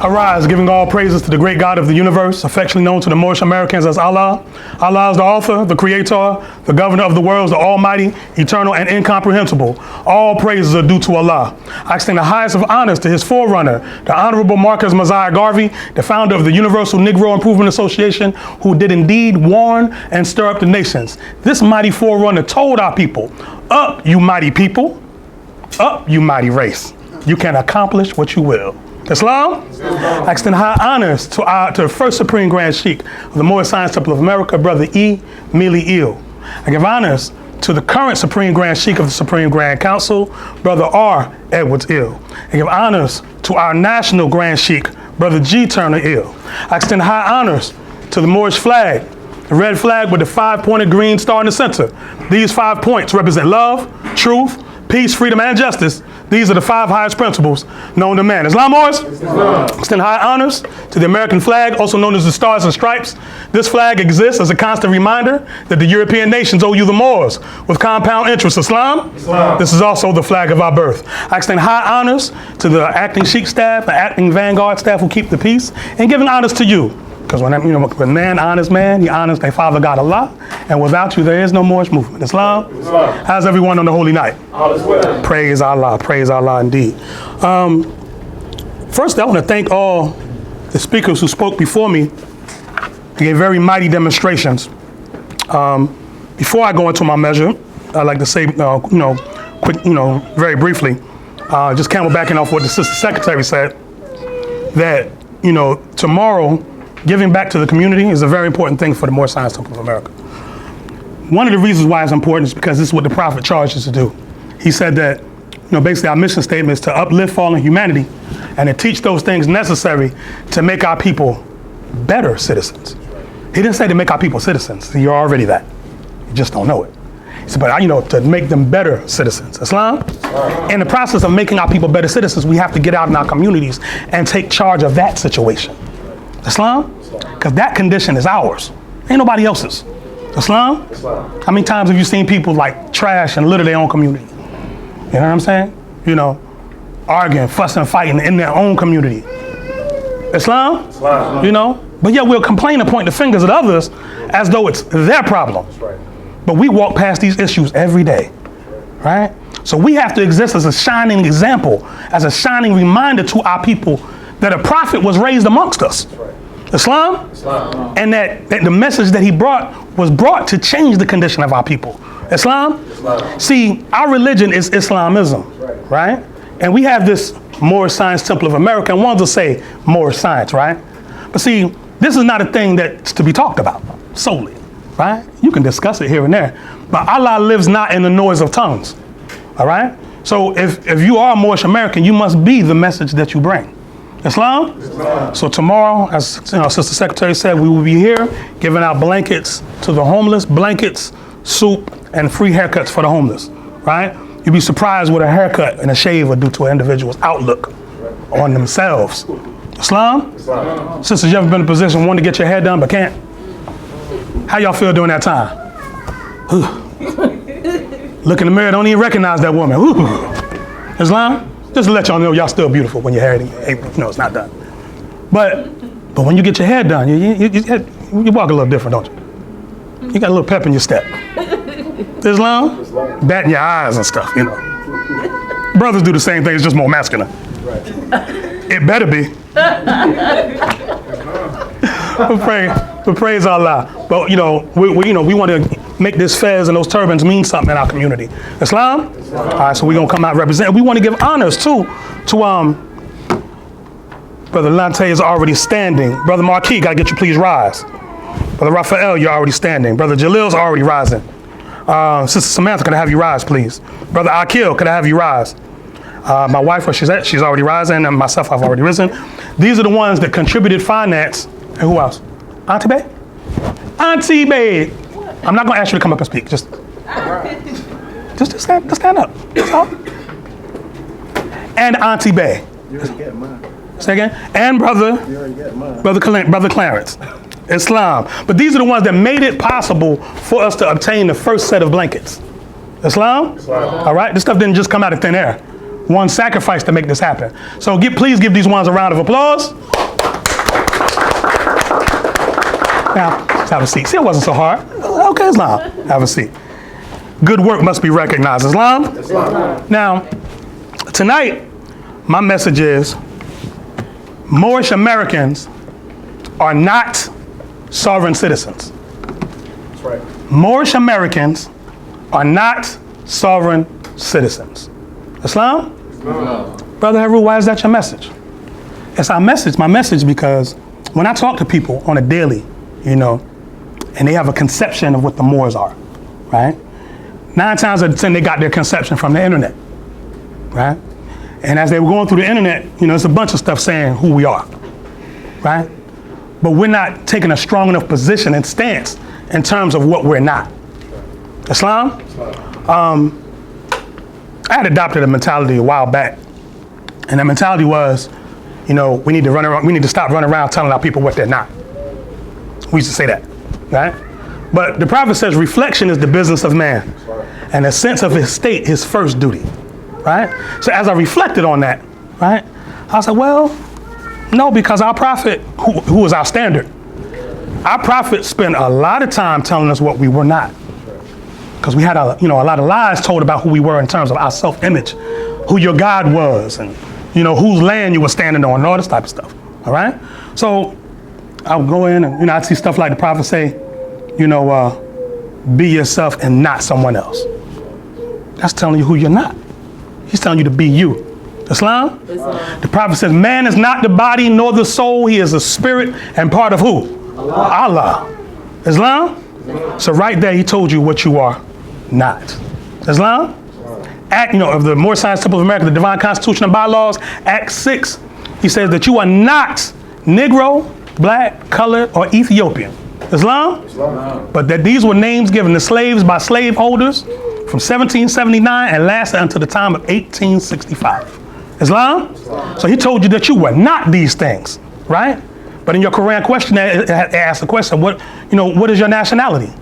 Arise, giving all praises to the great God of the universe, affectionately known to the Moorish Americans as Allah. Allah is the author, the creator, the governor of the worlds, the almighty, eternal, and incomprehensible. All praises are due to Allah. I extend the highest of honors to his forerunner, the Honorable Marcus Mosiah Garvey, the founder of the Universal Negro Improvement Association, who did indeed warn and stir up the nations. This mighty forerunner told our people, "Up, you mighty people, up, you mighty race. You can accomplish what you will." Islam? I extend high honors to the first Supreme Grand Sheikh of the Moorish Science Temple of America, Brother Ranesi-El. I give honors to the current Supreme Grand Sheikh of the Supreme Grand Council, Brother R. Edwards-El. I give honors to our National Grand Sheikh, Brother G. Turner-El. I extend high honors to the Moorish flag, the red flag with the 5-pointed green star in the center. These 5 points represent love, truth, peace, freedom, and justice. These are the 5 highest principles known to man. Islamos? Extend high honors to the American flag, also known as the Stars and Stripes. This flag exists as a constant reminder that the European nations owe you the Moors with compound interest. Islam? This is also the flag of our birth. I extend high honors to the acting Sheikh staff, the acting Vanguard staff who keep the peace, and giving honors to you. Because when man honors man, he honors their Father God Allah, and without you there is no Moorish movement. Islam? How's everyone on the holy night? All is well. Praise Allah indeed. First, I want to thank all the speakers who spoke before me. They gave very mighty demonstrations. Before I go into my measure, I'd like to say, quick, very briefly, just camelbacking off what the Sister Secretary said, that, tomorrow, giving back to the community is a very important thing for the Moorish Science Temple of America. One of the reasons why it's important is because this is what the Prophet charged us to do. He said that, basically our mission statement is to uplift fallen humanity and to teach those things necessary to make our people better citizens. He didn't say to make our people citizens. You're already that. You just don't know it. He said, but to make them better citizens. Islam? In the process of making our people better citizens, we have to get out in our communities and take charge of that situation. Islam? Because that condition is ours. Ain't nobody else's. Islam? How many times have you seen people like trash and litter their own community? You know what I'm saying? Arguing, fussing, fighting in their own community. Islam? But yet we'll complain and point the fingers at others as though it's their problem. But we walk past these issues every day, right? So we have to exist as a shining example, as a shining reminder to our people that a prophet was raised amongst us. Islam? And that the message that he brought was brought to change the condition of our people. Islam? See, our religion is Islamism, right? And we have this Moorish Science Temple of America, and one will say Moorish science, right? But see, this is not a thing that's to be talked about solely, right? You can discuss it here and there, but Allah lives not in the noise of tongues, all right? So if you are a Moorish American, you must be the message that you bring. Islam? So tomorrow, as Sister Secretary said, we will be here giving out blankets to the homeless, blankets, soup, and free haircuts for the homeless, right? You'd be surprised what a haircut and a shave would do to an individual's outlook on themselves. Islam? Sisters, you ever been in a position wanting to get your hair done but can't? How y'all feel during that time? Look in the mirror, don't even recognize that woman. Islam? Just to let y'all know y'all still beautiful when your hair, it's not done. But when you get your hair done, you walk a little different, don't you? You got a little pep in your step. Islam? Batting your eyes and stuff, Brothers do the same thing, it's just more masculine. It better be. But praise Allah. But we want to make this fez and those turbans mean something in our community. Islam? All right, so we're gonna come out representing. We want to give honors too to Brother Lante is already standing. Brother Marquis, gotta get you please rise. Brother Raphael, you're already standing. Brother Jalil's already rising. Sister Samantha, could I have you rise, please? Brother Akil, could I have you rise? My wife, where she's at, she's already rising, and myself, I've already risen. These are the ones that contributed finance. And who else? Auntie Bay? Auntie Bay. I'm not gonna ask you to come up and speak. Just stand up. That's all. And Auntie Bay. You already got mine. Say again? And brother Clarence. Islam. But these are the ones that made it possible for us to obtain the first set of blankets. Islam? All right, this stuff didn't just come out of thin air. One sacrifice to make this happen. So please give these ones a round of applause. Now, let's have a seat. See, it wasn't so hard. Okay, Islam, have a seat. Good work must be recognized. Islam? Now, tonight, my message is Moorish Americans are not sovereign citizens. That's right. Moorish Americans are not sovereign citizens. Islam? Brother Heru, why is that your message? It's our message, my message, because when I talk to people on a daily, and they have a conception of what the Moors are, right? 9 times out of 10, they got their conception from the internet, right? And as they were going through the internet, it's a bunch of stuff saying who we are, right? But we're not taking a strong enough position and stance in terms of what we're not. Islam? I had adopted a mentality a while back, and that mentality was, we need to stop running around telling our people what they're not. We used to say that, right? But the Prophet says reflection is the business of man, and a sense of his state his first duty, right? So as I reflected on that, right, I said, well, no, because our Prophet, who was our standard, our Prophet spent a lot of time telling us what we were not, because we had a lot of lies told about who we were in terms of our self-image, who your God was, and whose land you were standing on, and all this type of stuff. All right, so I would go in and I'd see stuff like the Prophet say, be yourself and not someone else. That's telling you who you're not. He's telling you to be you. Islam? The Prophet says, man is not the body nor the soul. He is a spirit and part of who? Allah. Islam? So right there, he told you what you are not. Islam? Act, of the Moorish Science Temple of America, the Divine Constitution and Bylaws, Act 6, he says that you are not Negro, black, colored, or Ethiopian. Islam? But that these were names given to slaves by slaveholders from 1779 and lasted until the time of 1865. Islam? So he told you that you were not these things, right? But in your Quran question, it asked the question, what is your nationality?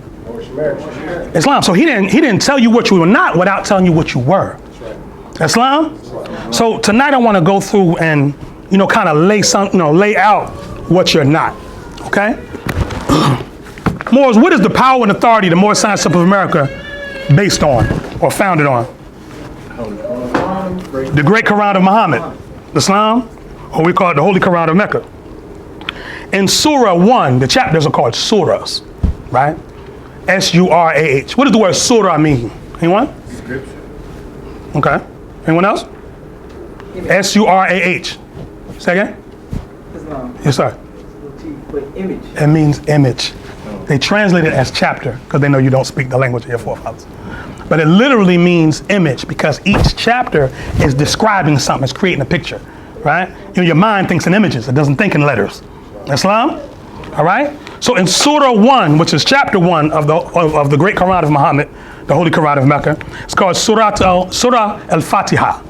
Islam. So he didn't tell you what you were not without telling you what you were. Islam? So tonight I want to go through and kind of lay out what you're not. Okay? Moors, what is the power and authority of the Moorish Science Temple of America based on or founded on? The Great Quran of Muhammad. Islam? Or we call it the Holy Quran of Mecca. In Surah 1, the chapters are called surahs, right? S-U-R-A-H. What does the word surah mean? Anyone? Scripture. Okay. Anyone else? S-U-R-A-H. Say again? Islam. Yes, sir. But image. It means image. They translate it as chapter because they know you don't speak the language of your forefathers. But it literally means image because each chapter is describing something, it's creating a picture, right? Your mind thinks in images, it doesn't think in letters. Islam? All right? So in Surah 1, which is chapter 1 of the Great Quran of Muhammad, the Holy Quran of Mecca, it's called Surah al-Fatiha.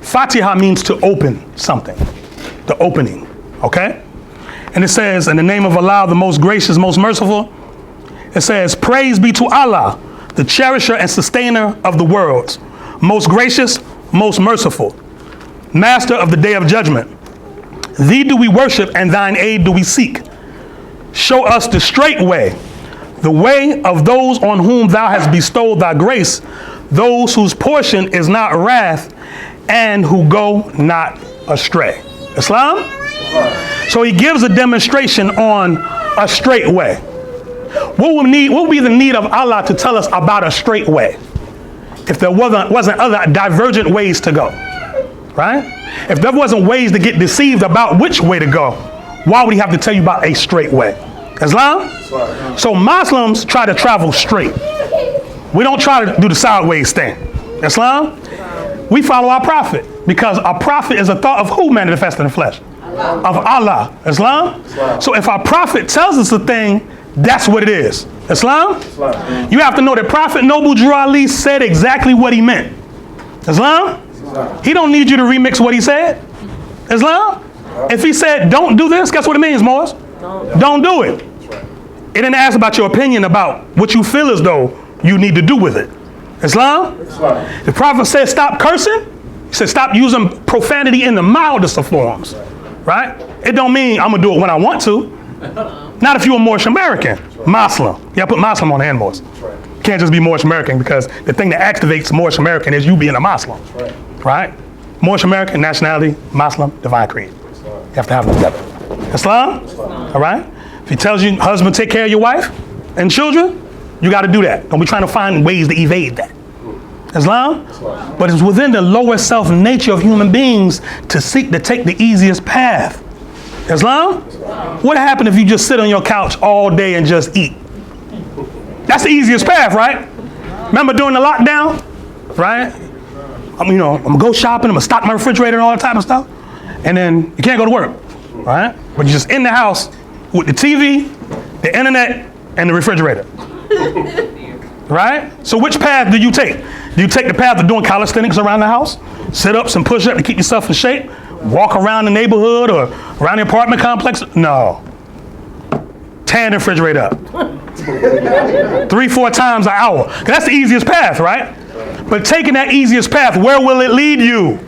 Fatiha means to open something, the opening, okay? And it says, in the name of Allah, the most gracious, most merciful, it says, praise be to Allah, the cherisher and sustainer of the worlds, most gracious, most merciful, master of the day of judgment. Thee do we worship and thine aid do we seek. Show us the straight way, the way of those on whom thou hast bestowed thy grace, those whose portion is not wrath and who go not astray. Islam? So he gives a demonstration on a straight way. What would be the need of Allah to tell us about a straight way if there wasn't other divergent ways to go, right? If there wasn't ways to get deceived about which way to go, why would he have to tell you about a straight way? Islam? So Muslims try to travel straight. We don't try to do the sideways thing. Islam? We follow our prophet because our prophet is a thought of who manifested in the flesh? Of Allah. Islam? So if our prophet tells us a thing, that's what it is. Islam? You have to know that Prophet Noble Drew Ali said exactly what he meant. Islam? He don't need you to remix what he said. Islam? If he said, don't do this, guess what it means, Moors? Don't do it. It didn't ask about your opinion about what you feel as though you need to do with it. Islam? Islam. The Prophet said stop cursing. He said stop using profanity in the mildest of forms. Right? It don't mean I'm going to do it when I want to. Not if you're a Moorish American. Muslim. You got to put Muslim on the end, boys. You can't just be Moorish American, because the thing that activates Moorish American is you being a Muslim. Right? Moorish American, nationality, Muslim, divine creed. You have to have them together. Islam? All right? If he tells you, husband, take care of your wife and children, you got to do that. Don't be trying to find ways to evade that. Islam? But it's within the lower self nature of human beings to seek to take the easiest path. Islam? What happened if you just sit on your couch all day and just eat? That's the easiest path, right? Remember during the lockdown, right? I'm gonna go shopping, I'm gonna stock my refrigerator and all that type of stuff. And then you can't go to work, right? But you're just in the house with the TV, the internet, and the refrigerator. Right? So which path do you take? Do you take the path of doing calisthenics around the house? Sit-ups and push-ups to keep yourself in shape? Walk around the neighborhood or around the apartment complex? No. Tear the refrigerator up. 3-4 times an hour. 'Cause that's the easiest path, right? But taking that easiest path, where will it lead you?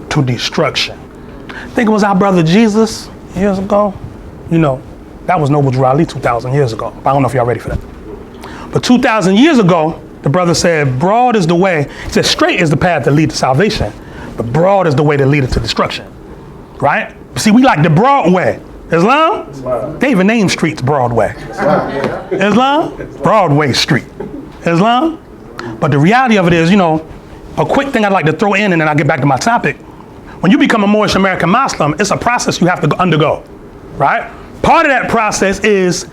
To destruction. I think it was our brother Jesus years ago. That was Noble Drew Ali 2,000 years ago. I don't know if y'all ready for that. But 2,000 years ago, the brother said, broad is the way. He said, straight is the path that leads to salvation, but broad is the way that leads to destruction. Right? See, we like the broad way. Islam? They even name streets Broadway. Islam? Broadway Street. Islam? But the reality of it is, a quick thing I'd like to throw in, and then I'll get back to my topic. When you become a Moorish American Muslim, it's a process you have to undergo. Right? Part of that process is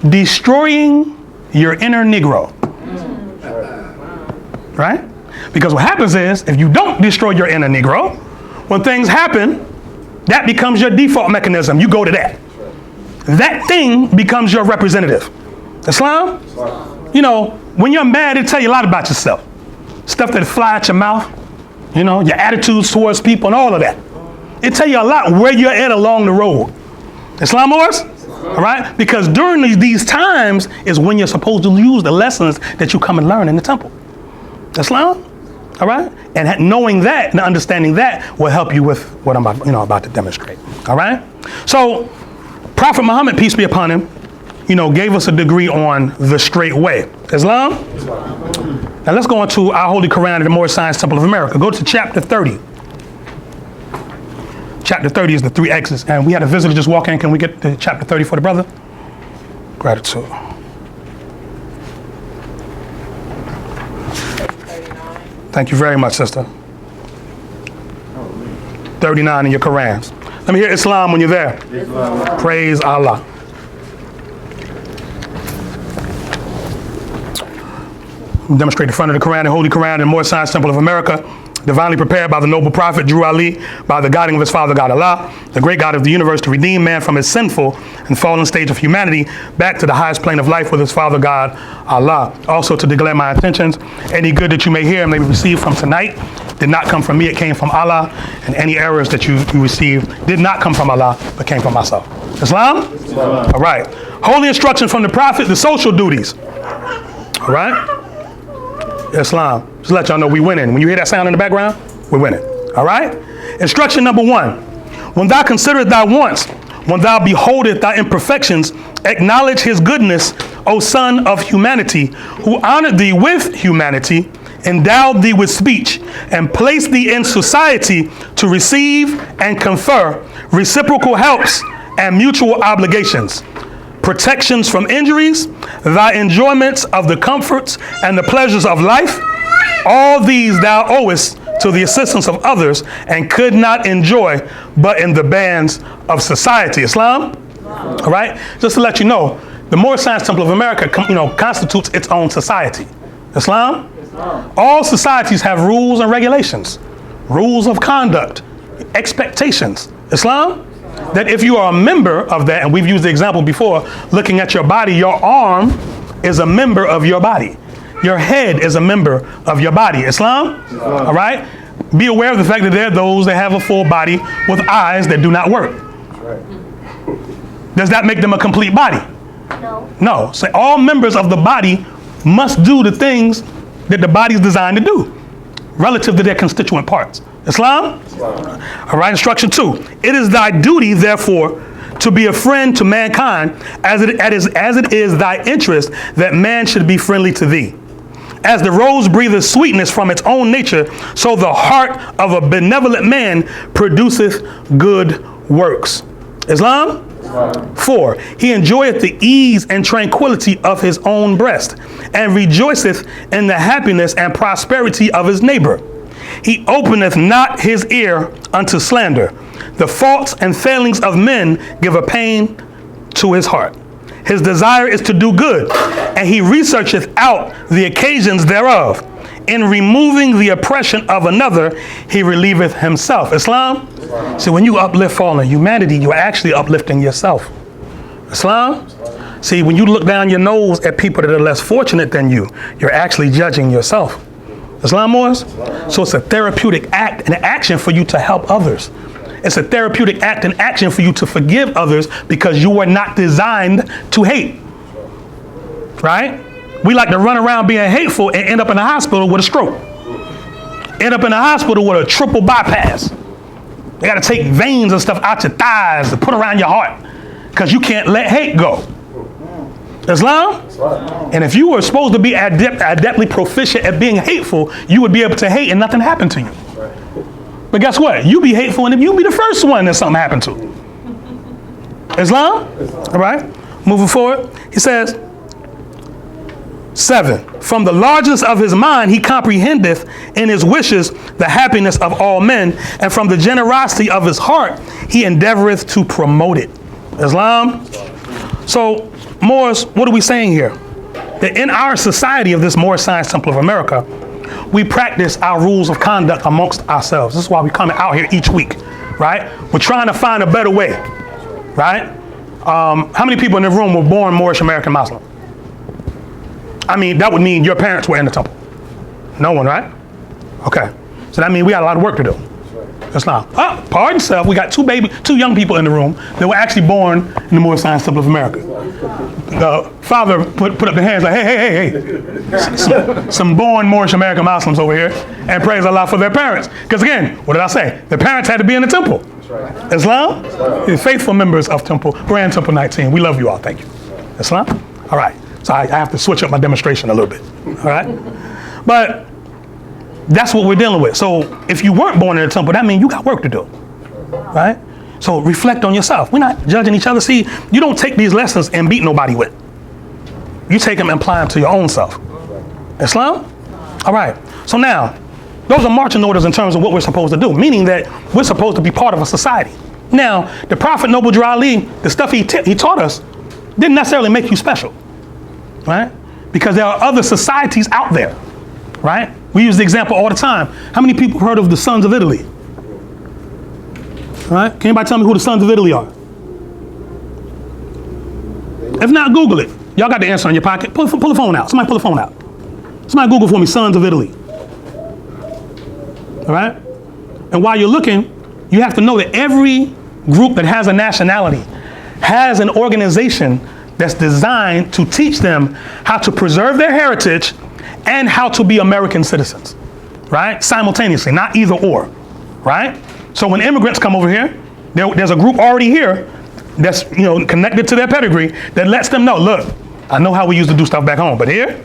destroying your inner Negro. Right? Because what happens is, if you don't destroy your inner Negro, when things happen, that becomes your default mechanism. You go to that. That thing becomes your representative. Islam? When you're mad, it tell you a lot about yourself. Stuff that fly out your mouth, your attitudes towards people and all of that. It tell you a lot where you're at along the road. Islam, Morris? All right? Because during these times is when you're supposed to use the lessons that you come and learn in the temple. Islam? All right? And knowing that and understanding that will help you with what I'm about to demonstrate. All right? So, Prophet Muhammad, peace be upon him, gave us a degree on the straight way. Islam? Now let's go into our Holy Quran at the Moorish Science Temple of America. Go to chapter 30. Chapter 30 is the 3 X's. And we had a visitor just walk in. Can we get to chapter 30 for the brother? Gratitude. 39. Thank you very much, sister. 39 in your Qurans. Let me hear Islam when you're there. Islam. Praise Allah. Demonstrate the front of the Quran, the Holy Quran, and Moorish Science Temple of America, divinely prepared by the noble prophet Drew Ali, by the guiding of his father God Allah, the great God of the universe, to redeem man from his sinful and fallen stage of humanity back to the highest plane of life with his father God Allah. Also to declare my intentions, any good that you may hear and may receive from tonight did not come from me, it came from Allah, and any errors that you received did not come from Allah, but came from myself. Islam? Islam. All right. Holy instruction from the prophet, the social duties. All right? Islam. Just to let y'all know we winning. When you hear that sound in the background, we're winning. All right? Instruction number 1. When thou considerest thy wants, when thou beholdest thy imperfections, acknowledge his goodness, O son of humanity, who honored thee with humanity, endowed thee with speech, and placed thee in society to receive and confer reciprocal helps and mutual obligations, protections from injuries, thy enjoyments of the comforts and the pleasures of life. All these thou owest to the assistance of others and could not enjoy but in the bands of society. Islam? All right? Just to let you know, the Moorish Science Temple of America constitutes its own society. Islam? All societies have rules and regulations, rules of conduct, expectations. Islam? That if you are a member of that, and we've used the example before, looking at your body, your arm is a member of your body. Your head is a member of your body. Islam? All right? Be aware of the fact that there are those that have a full body with eyes that do not work. Does that make them a complete body? No. No. So all members of the body must do the things that the body is designed to do relative to their constituent parts. Islam? All right, instruction 2. It is thy duty, therefore, to be a friend to mankind as it is thy interest that man should be friendly to thee. As the rose breatheth sweetness from its own nature, so the heart of a benevolent man produceth good works. Islam? 4. He enjoyeth the ease and tranquility of his own breast, and rejoiceth in the happiness and prosperity of his neighbor. He openeth not his ear unto slander. The faults and failings of men give a pain to his heart. His desire is to do good, and he researcheth out the occasions thereof. In removing the oppression of another, he relieveth himself. Islam? See, when you uplift fallen humanity, you're actually uplifting yourself. Islam? See, when you look down your nose at people that are less fortunate than you, you're actually judging yourself. Islam was? So it's a therapeutic act and action for you to help others. It's a therapeutic act and action for you to forgive others because you were not designed to hate. Right? We like to run around being hateful and end up in the hospital with a stroke. End up in the hospital with a triple bypass. They got to take veins and stuff out your thighs to put around your heart because you can't let hate go. Islam? And if you were supposed to be adeptly proficient at being hateful, you would be able to hate and nothing happened to you. But guess what? You be hateful and you be the first one that something happened to. Islam? All right. Moving forward, he says, 7. From the largeness of his mind, he comprehendeth in his wishes the happiness of all men, and from the generosity of his heart, he endeavoreth to promote it. Islam? So, Moors, what are we saying here? That in our society of this Moor Science Temple of America, we practice our rules of conduct amongst ourselves. This is why we come out here each week, right? We're trying to find a better way, right? How many people in the room were born Moorish American Muslim? I mean, that would mean your parents were in the temple. No one, right? Okay. So that means we got a lot of work to do. Islam. Pardon self, we got two young people in the room that were actually born in the Moor Science Temple of America. The father put up the hands like, hey. Some born Moorish American Muslims over here, and praise Allah for their parents. Because again, what did I say? Their parents had to be in the temple. Islam? Faithful members of Temple, Grand Temple 19. We love you all. Thank you. Islam? All right. So I have to switch up my demonstration a little bit. All right? But that's what we're dealing with. So if you weren't born in the temple, that means you got work to do, right? So reflect on yourself. We're not judging each other. See, you don't take these lessons and beat nobody with. You take them and apply them to your own self. Islam? All right. So now, those are marching orders in terms of what we're supposed to do, meaning that we're supposed to be part of a society. Now, the Prophet Noble Drew Ali, the stuff he taught us, didn't necessarily make you special, right? Because there are other societies out there, right? We use the example all the time. How many people heard of the Sons of Italy? All right? Can anybody tell me who the Sons of Italy are? If not, Google it. Y'all got the answer in your pocket. Pull the phone out. Somebody pull the phone out. Somebody Google for me, Sons of Italy. All right? And while you're looking, you have to know that every group that has a nationality has an organization that's designed to teach them how to preserve their heritage and how to be American citizens, right? Simultaneously, not either or, right? So when immigrants come over here, there's a group already here that's connected to their pedigree that lets them know, look, I know how we used to do stuff back home, but here,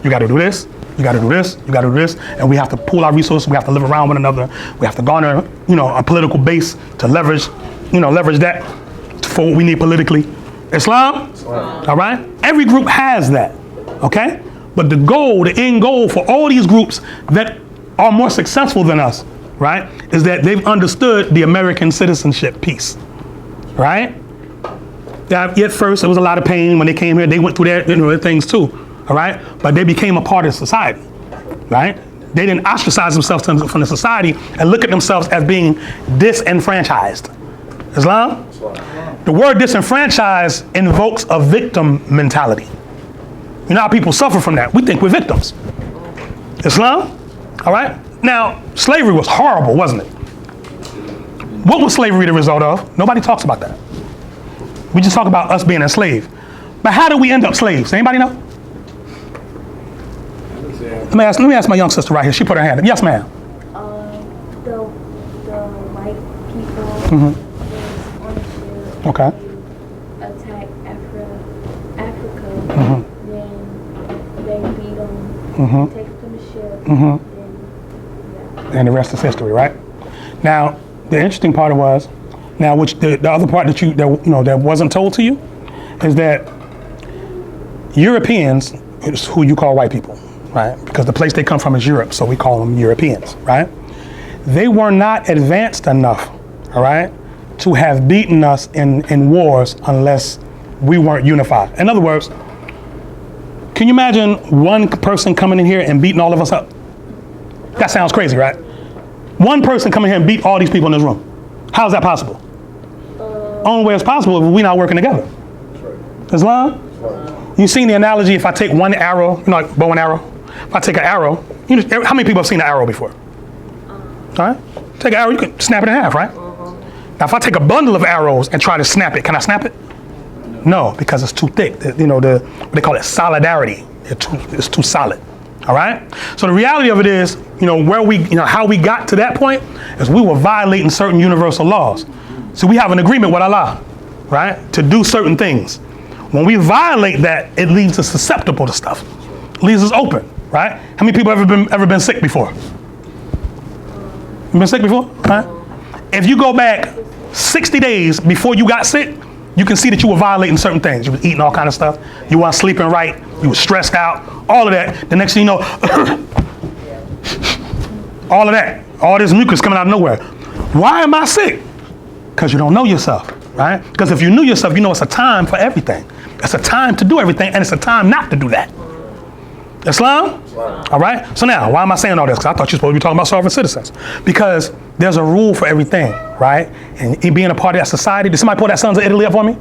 you got to do this, you got to do this, you got to do this, and we have to pool our resources. We have to live around one another. We have to garner, a political base to leverage that for what we need politically. Islam? All right? Every group has that, okay? But the end goal for all these groups that are more successful than us, right, is that they've understood the American citizenship piece, right? At first, there was a lot of pain when they came here. They went through their things too, all right? But they became a part of society, right? They didn't ostracize themselves from the society and look at themselves as being disenfranchised. Islam? The word disenfranchised invokes a victim mentality. You know how people suffer from that? We think we're victims. Islam? All right? Now, slavery was horrible, wasn't it? What was slavery the result of? Nobody talks about that. We just talk about us being enslaved. But how did we end up slaves? Anybody know? Let me ask my young sister right here. She put her hand up. Yes, ma'am. The white people Mhm. was on the ship. Okay. They attacked Africa. Mhm. Then they beat them, Mhm. take them from the ship. Mhm. Then, And the rest is history, right? Now, the interesting part was, now which the other part that wasn't told to you, is that Europeans is who you call white people, right? Because the place they come from is Europe, so we call them Europeans, right? They were not advanced enough, all right, to have beaten us in wars unless we weren't unified. In other words, can you imagine one person coming in here and beating all of us up? That sounds crazy, right? One person coming here and beat all these people in this room. How is that possible? Only way it's possible if we're not working together. Islam? You've seen the analogy, if I take one arrow, you know, like bow and arrow? If I take an arrow, how many people have seen an arrow before? All right? Take an arrow, you can snap it in half, right? Now, if I take a bundle of arrows and try to snap it, can I snap it? No, because it's too thick. You know, what they call it solidarity. It's too solid. All right? So the reality of it is, how we got to that point is we were violating certain universal laws. So we have an agreement with Allah, right? To do certain things. When we violate that, it leaves us susceptible to stuff. It leaves us open, right? How many people ever been sick before? You been sick before? Right? If you go back 60 days before you got sick, you can see that you were violating certain things. You were eating all kind of stuff. You weren't sleeping right. You were stressed out. All of that. The next thing you know, all of that. All this mucus coming out of nowhere. Why am I sick? Because you don't know yourself, right? Because if you knew yourself, you know it's a time for everything. It's a time to do everything, and it's a time not to do that. Islam? All right? So now, why am I saying all this? Because I thought you were supposed to be talking about sovereign citizens. Because there's a rule for everything, right? And being a part of that society. Did somebody pull that Sons of Italy up for me?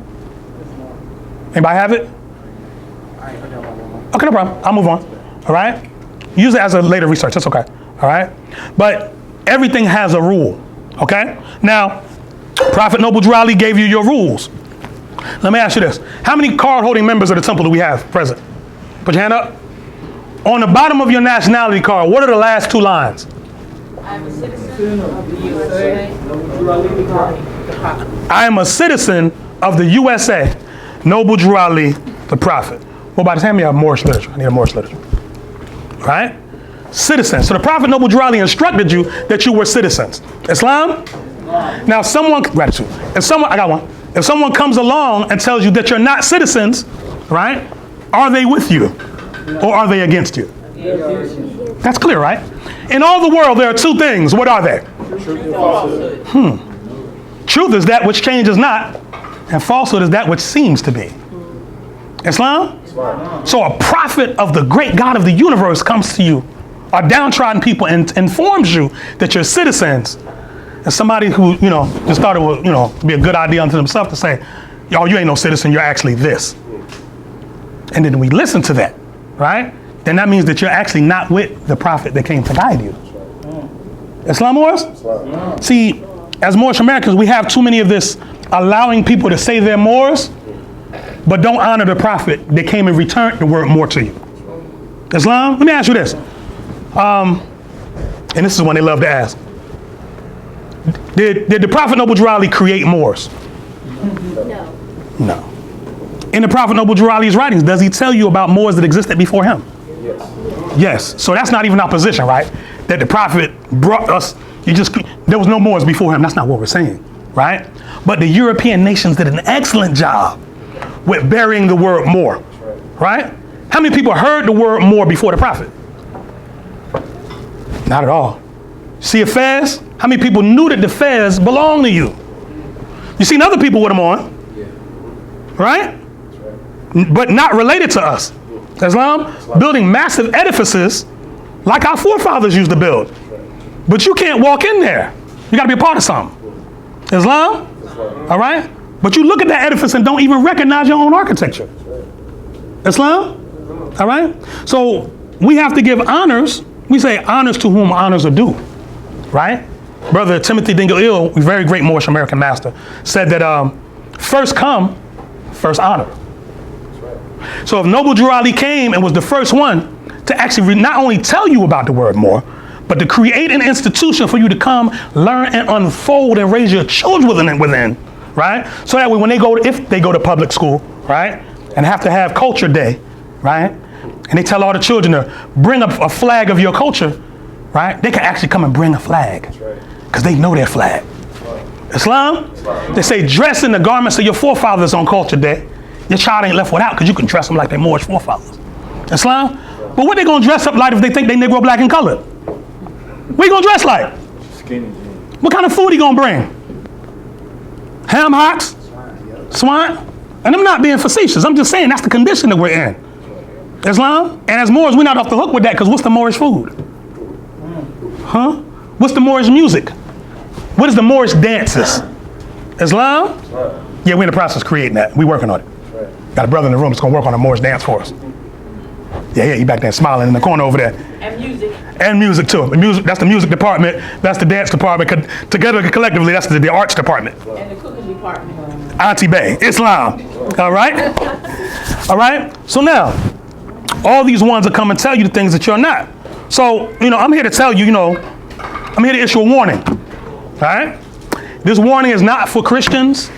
Anybody have it? Okay, no problem. I'll move on. All right? Use it as a later research. That's okay. All right? But everything has a rule. Okay? Now, Prophet Noble Drew Ali gave you your rules. Let me ask you this. How many card-holding members of the temple do we have present? Put your hand up. On the bottom of your nationality card, what are the last two lines? I'm a citizen of the USA. I am a citizen of the USA. Noble Drew Ali, the Prophet. What about this? Hand me a Moorish literature. I need a Moorish literature. Right? Citizen. So the Prophet Noble Drew Ali instructed you that you were citizens. Islam? Now gratitude. If someone comes along and tells you that you're not citizens, right? Are they with you or are they against you? That's clear, right? In all the world, there are two things. What are they? Truth and falsehood. Truth is that which changes not, and falsehood is that which seems to be. Islam? So a prophet of the great God of the universe comes to you, a downtrodden people, and informs you that you're citizens. And somebody who, just thought it would, be a good idea unto themselves to say, yo, you ain't no citizen, you're actually this. And then we listen to that, right? Then that means that you're actually not with the prophet that came to guide you. Islam Moors? See, as Moorish Americans, we have too many of this allowing people to say they're Moors, but don't honor the prophet that came and returned the word more to you. Islam? Let me ask you this. And this is one they love to ask. Did the Prophet Noble Drew Ali create Moors? No. No. In the Prophet Noble Drew Ali's writings, does he tell you about Moors that existed before him? Yes. So that's not even our position, right? That the Prophet brought us, there was no Moors before him. That's not what we're saying, right? But the European nations did an excellent job with burying the word Moor, right? How many people heard the word Moor before the Prophet? Not at all. See a fez? How many people knew that the fez belonged to you? You seen other people with them on, right? But not related to us. Islam? Building massive edifices like our forefathers used to build. But you can't walk in there. You got to be a part of something. Islam? All right? But you look at that edifice and don't even recognize your own architecture. Islam? All right? So we have to give honors. We say honors to whom honors are due. Right? Brother Timothy Dingle-Il, a very great Moorish American master, said that first come, first honor. So if Noble Drew Ali came and was the first one to actually not only tell you about the word more, but to create an institution for you to come, learn, and unfold and raise your children within, right? So that way when if they go to public school, right, and have to have culture day, right, and they tell all the children to bring up a flag of your culture, right, they can actually come and bring a flag because they know their flag. Islam, they say dress in the garments of your forefathers on culture day. Your child ain't left without because you can dress them like their Moorish forefathers. Islam, but what they gonna dress up like if they think they Negro, black, and colored? What you gonna dress like? Skinny jeans. What kind of food he gonna bring? Ham hocks? Swine? And I'm not being facetious. I'm just saying that's the condition that we're in. Islam? And as Moors, we're not off the hook with that because what's the Moorish food? Huh? What's the Moorish music? What is the Moorish dances? Islam? Yeah, we're in the process of creating that. We're working on it. Got a brother in the room that's gonna work on a Moorish dance for us. Yeah, he back there smiling in the corner over there. And music. And music too. The music, that's the music department. That's the dance department. Together collectively, that's the arts department. And the cooking department. Auntie Bay, Islam. All right? All right? So now, all these ones are come and tell you the things that you're not. So, I'm here to tell you, I'm here to issue a warning. All right? This warning is not for Christians.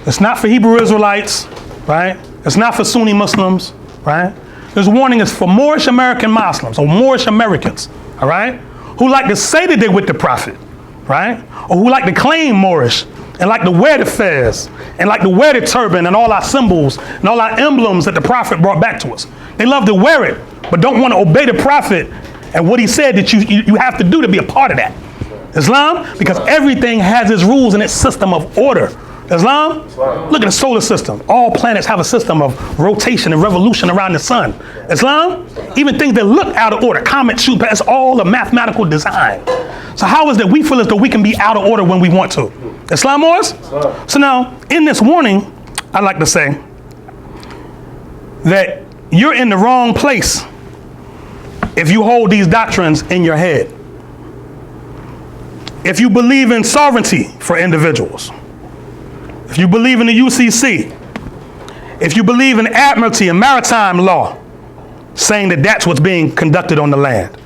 It's not for Hebrew Israelites. Right? It's not for Sunni Muslims. Right? This warning is for Moorish American Muslims or Moorish Americans. All right? Who like to say that they're with the Prophet. Right? Or who like to claim Moorish and like to wear the fez and like to wear the turban and all our symbols and all our emblems that the Prophet brought back to us. They love to wear it, but don't want to obey the Prophet and what he said that you have to do to be a part of that. Islam, because everything has its rules and its system of order. Islam, look at the solar system. All planets have a system of rotation and revolution around the sun. Islam, even things that look out of order, comets shoot past, all a mathematical design. So how is that we feel as though we can be out of order when we want to? Islam wars? So now, in this warning, I'd like to say that you're in the wrong place if you hold these doctrines in your head. If you believe in sovereignty for individuals, if you believe in the UCC, if you believe in admiralty and maritime law, saying that that's what's being conducted on the land,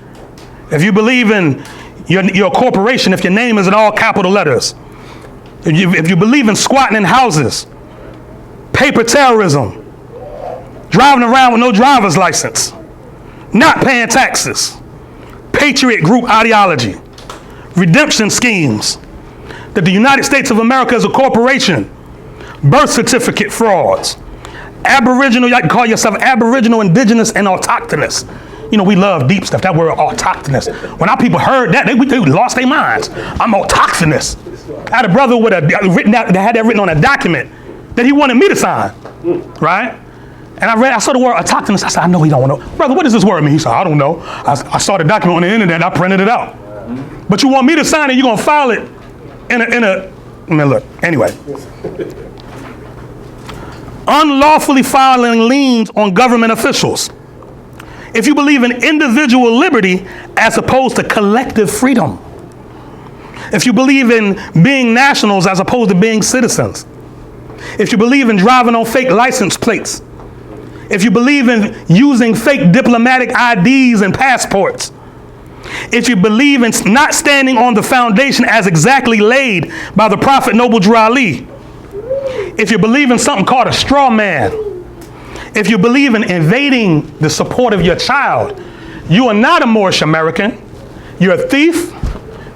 if you believe in your corporation, if your name is in all capital letters, if you believe in squatting in houses, paper terrorism, driving around with no driver's license, not paying taxes, patriot group ideology, redemption schemes, that the United States of America is a corporation, birth certificate frauds, Aboriginal, you can call yourself Aboriginal, Indigenous, and Autochthonous. We love deep stuff, that word autochthonous. When our people heard that, they lost their minds. I'm autochthonous. I had a brother that had that written on a document that he wanted me to sign, right? And I saw the word autochthonous. I said, I know he don't know. Brother, what does this word mean? He said, I don't know. I saw the document on the internet, I printed it out. But you want me to sign it, you're gonna file it look, anyway. Unlawfully filing liens on government officials. If you believe in individual liberty as opposed to collective freedom. If you believe in being nationals as opposed to being citizens. If you believe in driving on fake license plates. If you believe in using fake diplomatic IDs and passports. If you believe in not standing on the foundation as exactly laid by the Prophet Noble Drew Ali. If you believe in something called a straw man. If you believe in invading the support of your child, you are not a Moorish American. You're a thief,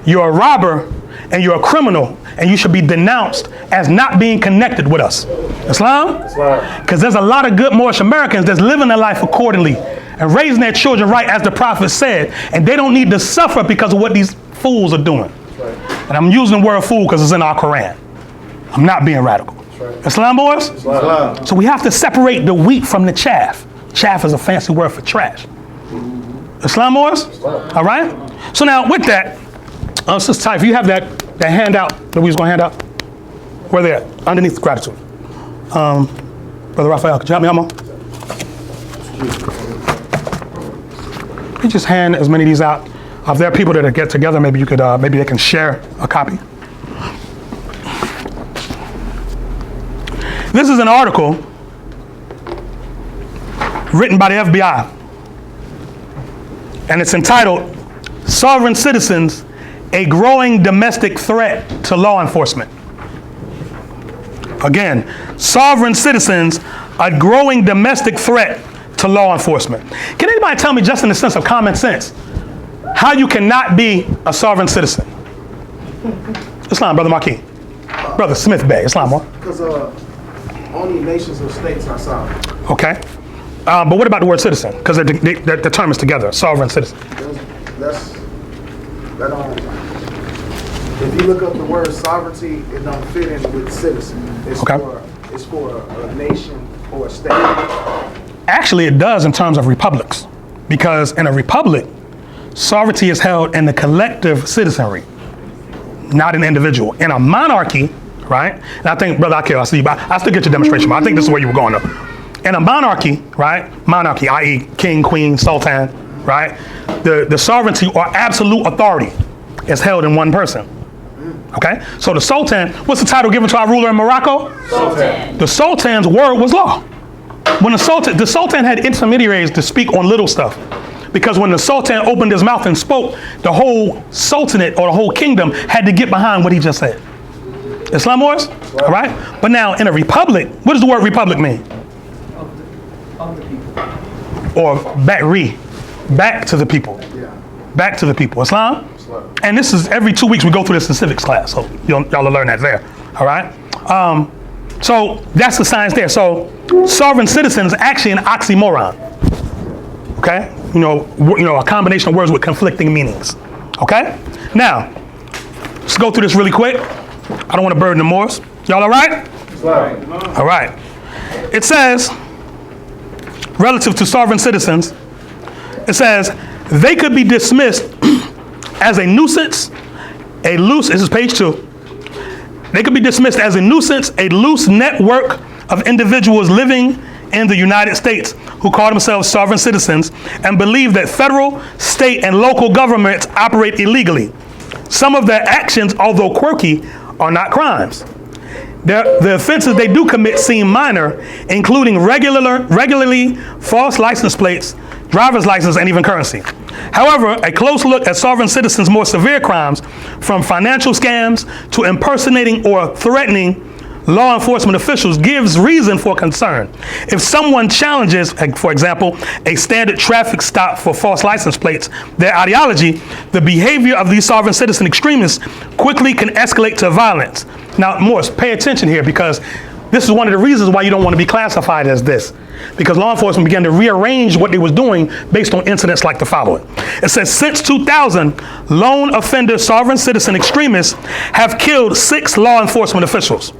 you're a robber, and you're a criminal, and you should be denounced as not being connected with us. Islam? Because there's a lot of good Moorish Americans that's living their life accordingly and raising their children right as the Prophet said, and they don't need to suffer because of what these fools are doing. And I'm using the word fool because it's in our Quran. I'm not being radical. Islam, boys? Islam. So we have to separate the wheat from the chaff. Chaff is a fancy word for trash. Islam, boys? All right? So now with that, Sister Ty, if you have that handout that we was going to hand out, where they at? Underneath gratitude. Brother Raphael, could you help me out more? You just hand as many of these out. If there are people that get together, maybe you could, maybe they can share a copy. This is an article written by the FBI. and it's entitled Sovereign Citizens, a Growing Domestic Threat to Law Enforcement. Again, sovereign citizens, a growing domestic threat to law enforcement. Can anybody tell me, just in the sense of common sense, how you cannot be a sovereign citizen? Islam, Brother Marquis. Brother Smith Bay, Islam. Because only nations or states are sovereign. Okay. But what about the word citizen? Because the term is together, sovereign citizen. If you look up the word sovereignty, it don't fit in with citizen. It's Okay. it's for a nation or a state. Actually, it does in terms of republics. Because in a republic, sovereignty is held in the collective citizenry, not an individual. In a monarchy, right? And I think, Brother Akil, I see you, but I still get your demonstration, but I think this is where you were going up. In a monarchy, right? Monarchy, i.e. king, queen, sultan, right? The sovereignty or absolute authority is held in one person. Okay? So the sultan, what's the title given to our ruler in Morocco? Sultan. The sultan's word was law. When the sultan had intermediaries to speak on little stuff. Because when the sultan opened his mouth and spoke, the whole sultanate or the whole kingdom had to get behind what he just said. Islam wars? Right. All right? But now in a republic, what does the word republic mean? Of the people. Or back to the people. Yeah. Back to the people. Islam? And this is every 2 weeks we go through this in civics class. So y'all will learn that there. All right? So that's the science there. So sovereign citizen is actually an oxymoron. Okay? You know, a combination of words with conflicting meanings. Okay? Now, let's go through this really quick. I don't want to burden the Moors. Y'all all right? All right. It says, relative to sovereign citizens, it says, they could be dismissed as a nuisance, this is page 2. They could be dismissed as a nuisance, a loose network of individuals living in the United States who call themselves sovereign citizens and believe that federal, state, and local governments operate illegally. Some of their actions, although quirky, are not crimes. The offenses they do commit seem minor, including regularly false license plates, driver's license, and even currency. However, a close look at sovereign citizens' more severe crimes, from financial scams to impersonating or threatening law enforcement officials, gives reason for concern. If someone challenges, for example, a standard traffic stop for false license plates, their ideology, the behavior of these sovereign citizen extremists quickly can escalate to violence. Now, Morris, pay attention here, because this is one of the reasons why you don't want to be classified as this. Because law enforcement began to rearrange what they was doing based on incidents like the following. It says, since 2000, lone offender sovereign citizen extremists have killed 6 law enforcement officials.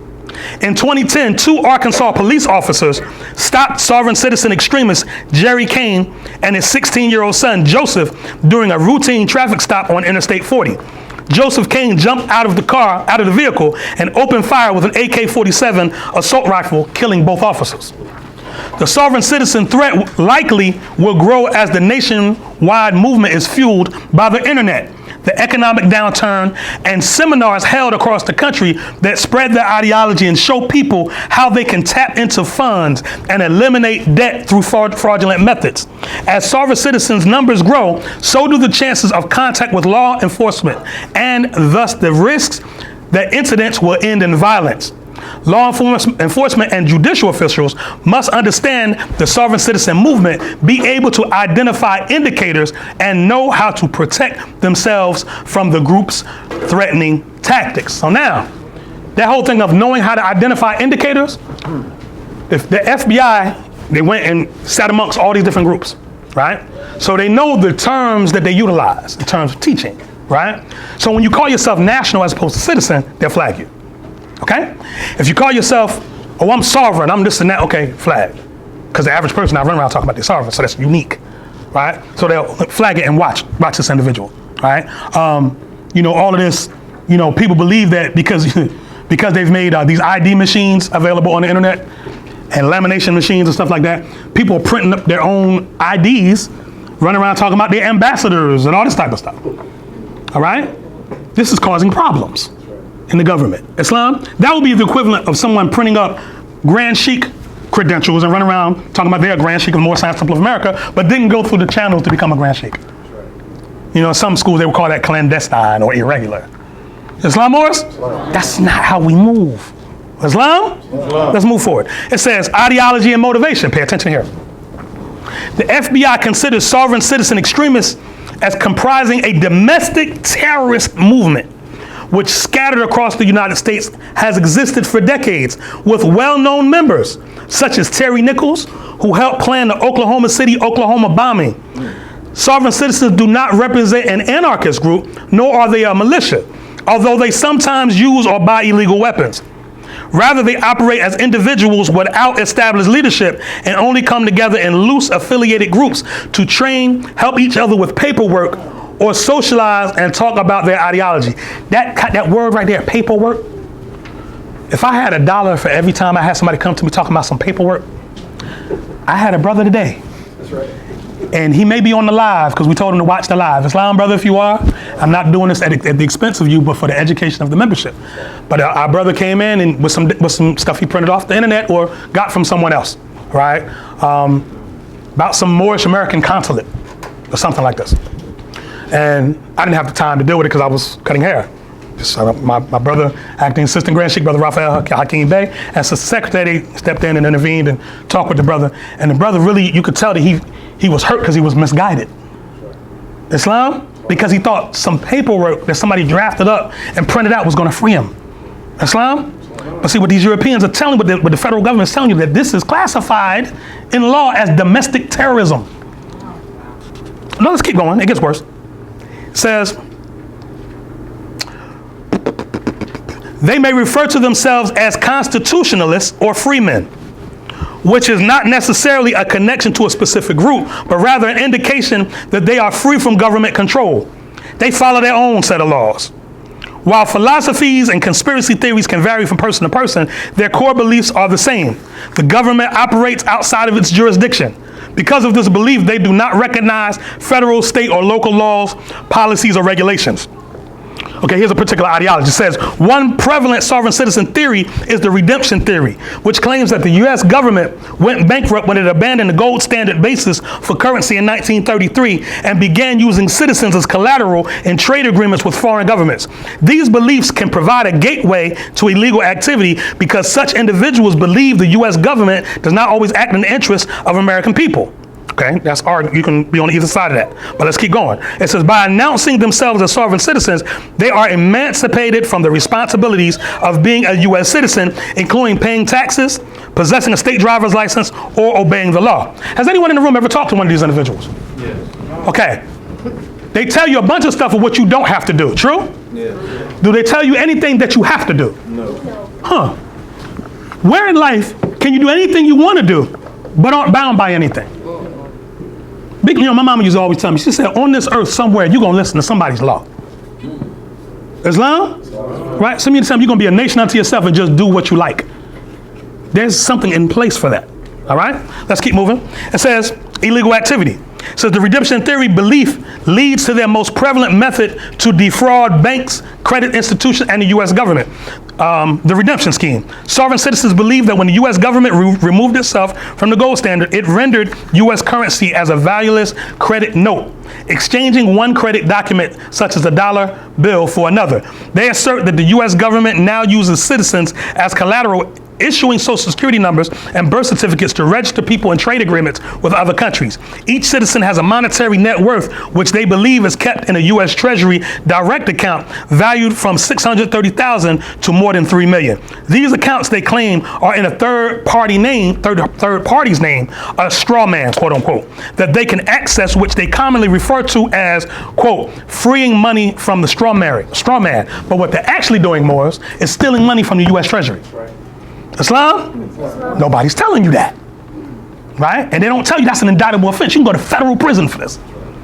In 2010, 2 Arkansas police officers stopped sovereign citizen extremist Jerry Kane and his 16-year-old son, Joseph, during a routine traffic stop on Interstate 40. Joseph Kane jumped out of the vehicle, and opened fire with an AK-47 assault rifle, killing both officers. The sovereign citizen threat likely will grow as the nationwide movement is fueled by the internet, the economic downturn, and seminars held across the country that spread their ideology and show people how they can tap into funds and eliminate debt through fraudulent methods. As sovereign citizens' numbers grow, so do the chances of contact with law enforcement, and thus the risks that incidents will end in violence. Law enforcement and judicial officials must understand the sovereign citizen movement, be able to identify indicators, and know how to protect themselves from the group's threatening tactics. So now, that whole thing of knowing how to identify indicators, if the FBI, they went and sat amongst all these different groups, right? So they know the terms that they utilize in terms of teaching, right? So when you call yourself national as opposed to citizen, they'll flag you. Okay? If you call yourself, oh, I'm sovereign, I'm this and that, okay, flag. Because the average person I run around talking about they're sovereign, so that's unique, right? So they'll flag it and watch this individual, right? All of this, people believe that because they've made these ID machines available on the internet and lamination machines and stuff like that, people are printing up their own IDs, running around talking about their ambassadors and all this type of stuff, all right? This is causing problems in the government. Islam, that would be the equivalent of someone printing up Grand Sheik credentials and running around talking about they're a Grand Sheik of the Moorish Science Temple of America, but didn't go through the channels to become a Grand Sheik. You know, in some schools they would call that clandestine or irregular. Islam, Morris? That's not how we move. Islam? Let's move forward. It says ideology and motivation. Pay attention here. The FBI considers sovereign citizen extremists as comprising a domestic terrorist movement which scattered across the United States has existed for decades with well-known members such as Terry Nichols, who helped plan the Oklahoma City, Oklahoma bombing. Sovereign citizens do not represent an anarchist group, nor are they a militia, although they sometimes use or buy illegal weapons. Rather, they operate as individuals without established leadership and only come together in loose affiliated groups to train, help each other with paperwork, or socialize and talk about their ideology. That word right there, paperwork. If I had $1 for every time I had somebody come to me talking about some paperwork, I had a brother today. That's right. And he may be on the live because we told him to watch the live. Islam, brother, if you are, I'm not doing this at the expense of you, but for the education of the membership. But our brother came in and with some stuff he printed off the internet or got from someone else, right? About some Moorish American consulate or something like this. And I didn't have the time to deal with it because I was cutting hair. So my brother, acting assistant Grand Sheikh, Brother Raphael Hakeem Bey, as the secretary, stepped in and intervened and talked with the brother. And the brother really, you could tell that he was hurt because he was misguided. Islam? Because he thought some paperwork that somebody drafted up and printed out was going to free him. Islam? But see, what these Europeans are telling, what the federal government is telling you, that this is classified in law as domestic terrorism. No, let's keep going. It gets worse. It says, they may refer to themselves as constitutionalists or freemen, which is not necessarily a connection to a specific group, but rather an indication that they are free from government control. They follow their own set of laws. While philosophies and conspiracy theories can vary from person to person, their core beliefs are the same. The government operates outside of its jurisdiction. Because of this belief, they do not recognize federal, state, or local laws, policies, or regulations. Okay, here's a particular ideology. It says, one prevalent sovereign citizen theory is the redemption theory, which claims that the U.S. government went bankrupt when it abandoned the gold standard basis for currency in 1933 and began using citizens as collateral in trade agreements with foreign governments. These beliefs can provide a gateway to illegal activity because such individuals believe the U.S. government does not always act in the interest of American people. Okay, that's art. You can be on either side of that. But let's keep going. It says, by announcing themselves as sovereign citizens, they are emancipated from the responsibilities of being a U.S. citizen, including paying taxes, possessing a state driver's license, or obeying the law. Has anyone in the room ever talked to one of these individuals? Yes. Okay. They tell you a bunch of stuff of what you don't have to do. True? Yes. Do they tell you anything that you have to do? No. Huh. Where in life can you do anything you want to do, but aren't bound by anything? You know, my mama used to always tell me, she said, on this earth somewhere, you're going to listen to somebody's law. Islam? Right? Some of you tell me you're going to be a nation unto yourself and just do what you like. There's something in place for that. All right? Let's keep moving. It says illegal activity. It says the redemption theory belief leads to their most prevalent method to defraud banks, credit institutions, and the U.S. government. The redemption scheme. Sovereign citizens believe that when the U.S. government removed itself from the gold standard, it rendered U.S. currency as a valueless credit note, exchanging one credit document, such as a dollar bill, for another. They assert that the U.S. government now uses citizens as collateral, issuing social security numbers and birth certificates to register people in trade agreements with other countries. Each citizen has a monetary net worth, which they believe is kept in a U.S. Treasury direct account valued from $630,000 to more than $3 million. These accounts, they claim, are in a third party's name, a straw man, quote unquote, that they can access, which they commonly refer to as, quote, freeing money from the straw man. But what they're actually doing, Morris, is stealing money from the U.S. Treasury. Right. Islam? Nobody's telling you that, right? And they don't tell you that's an indictable offense. You can go to federal prison for this,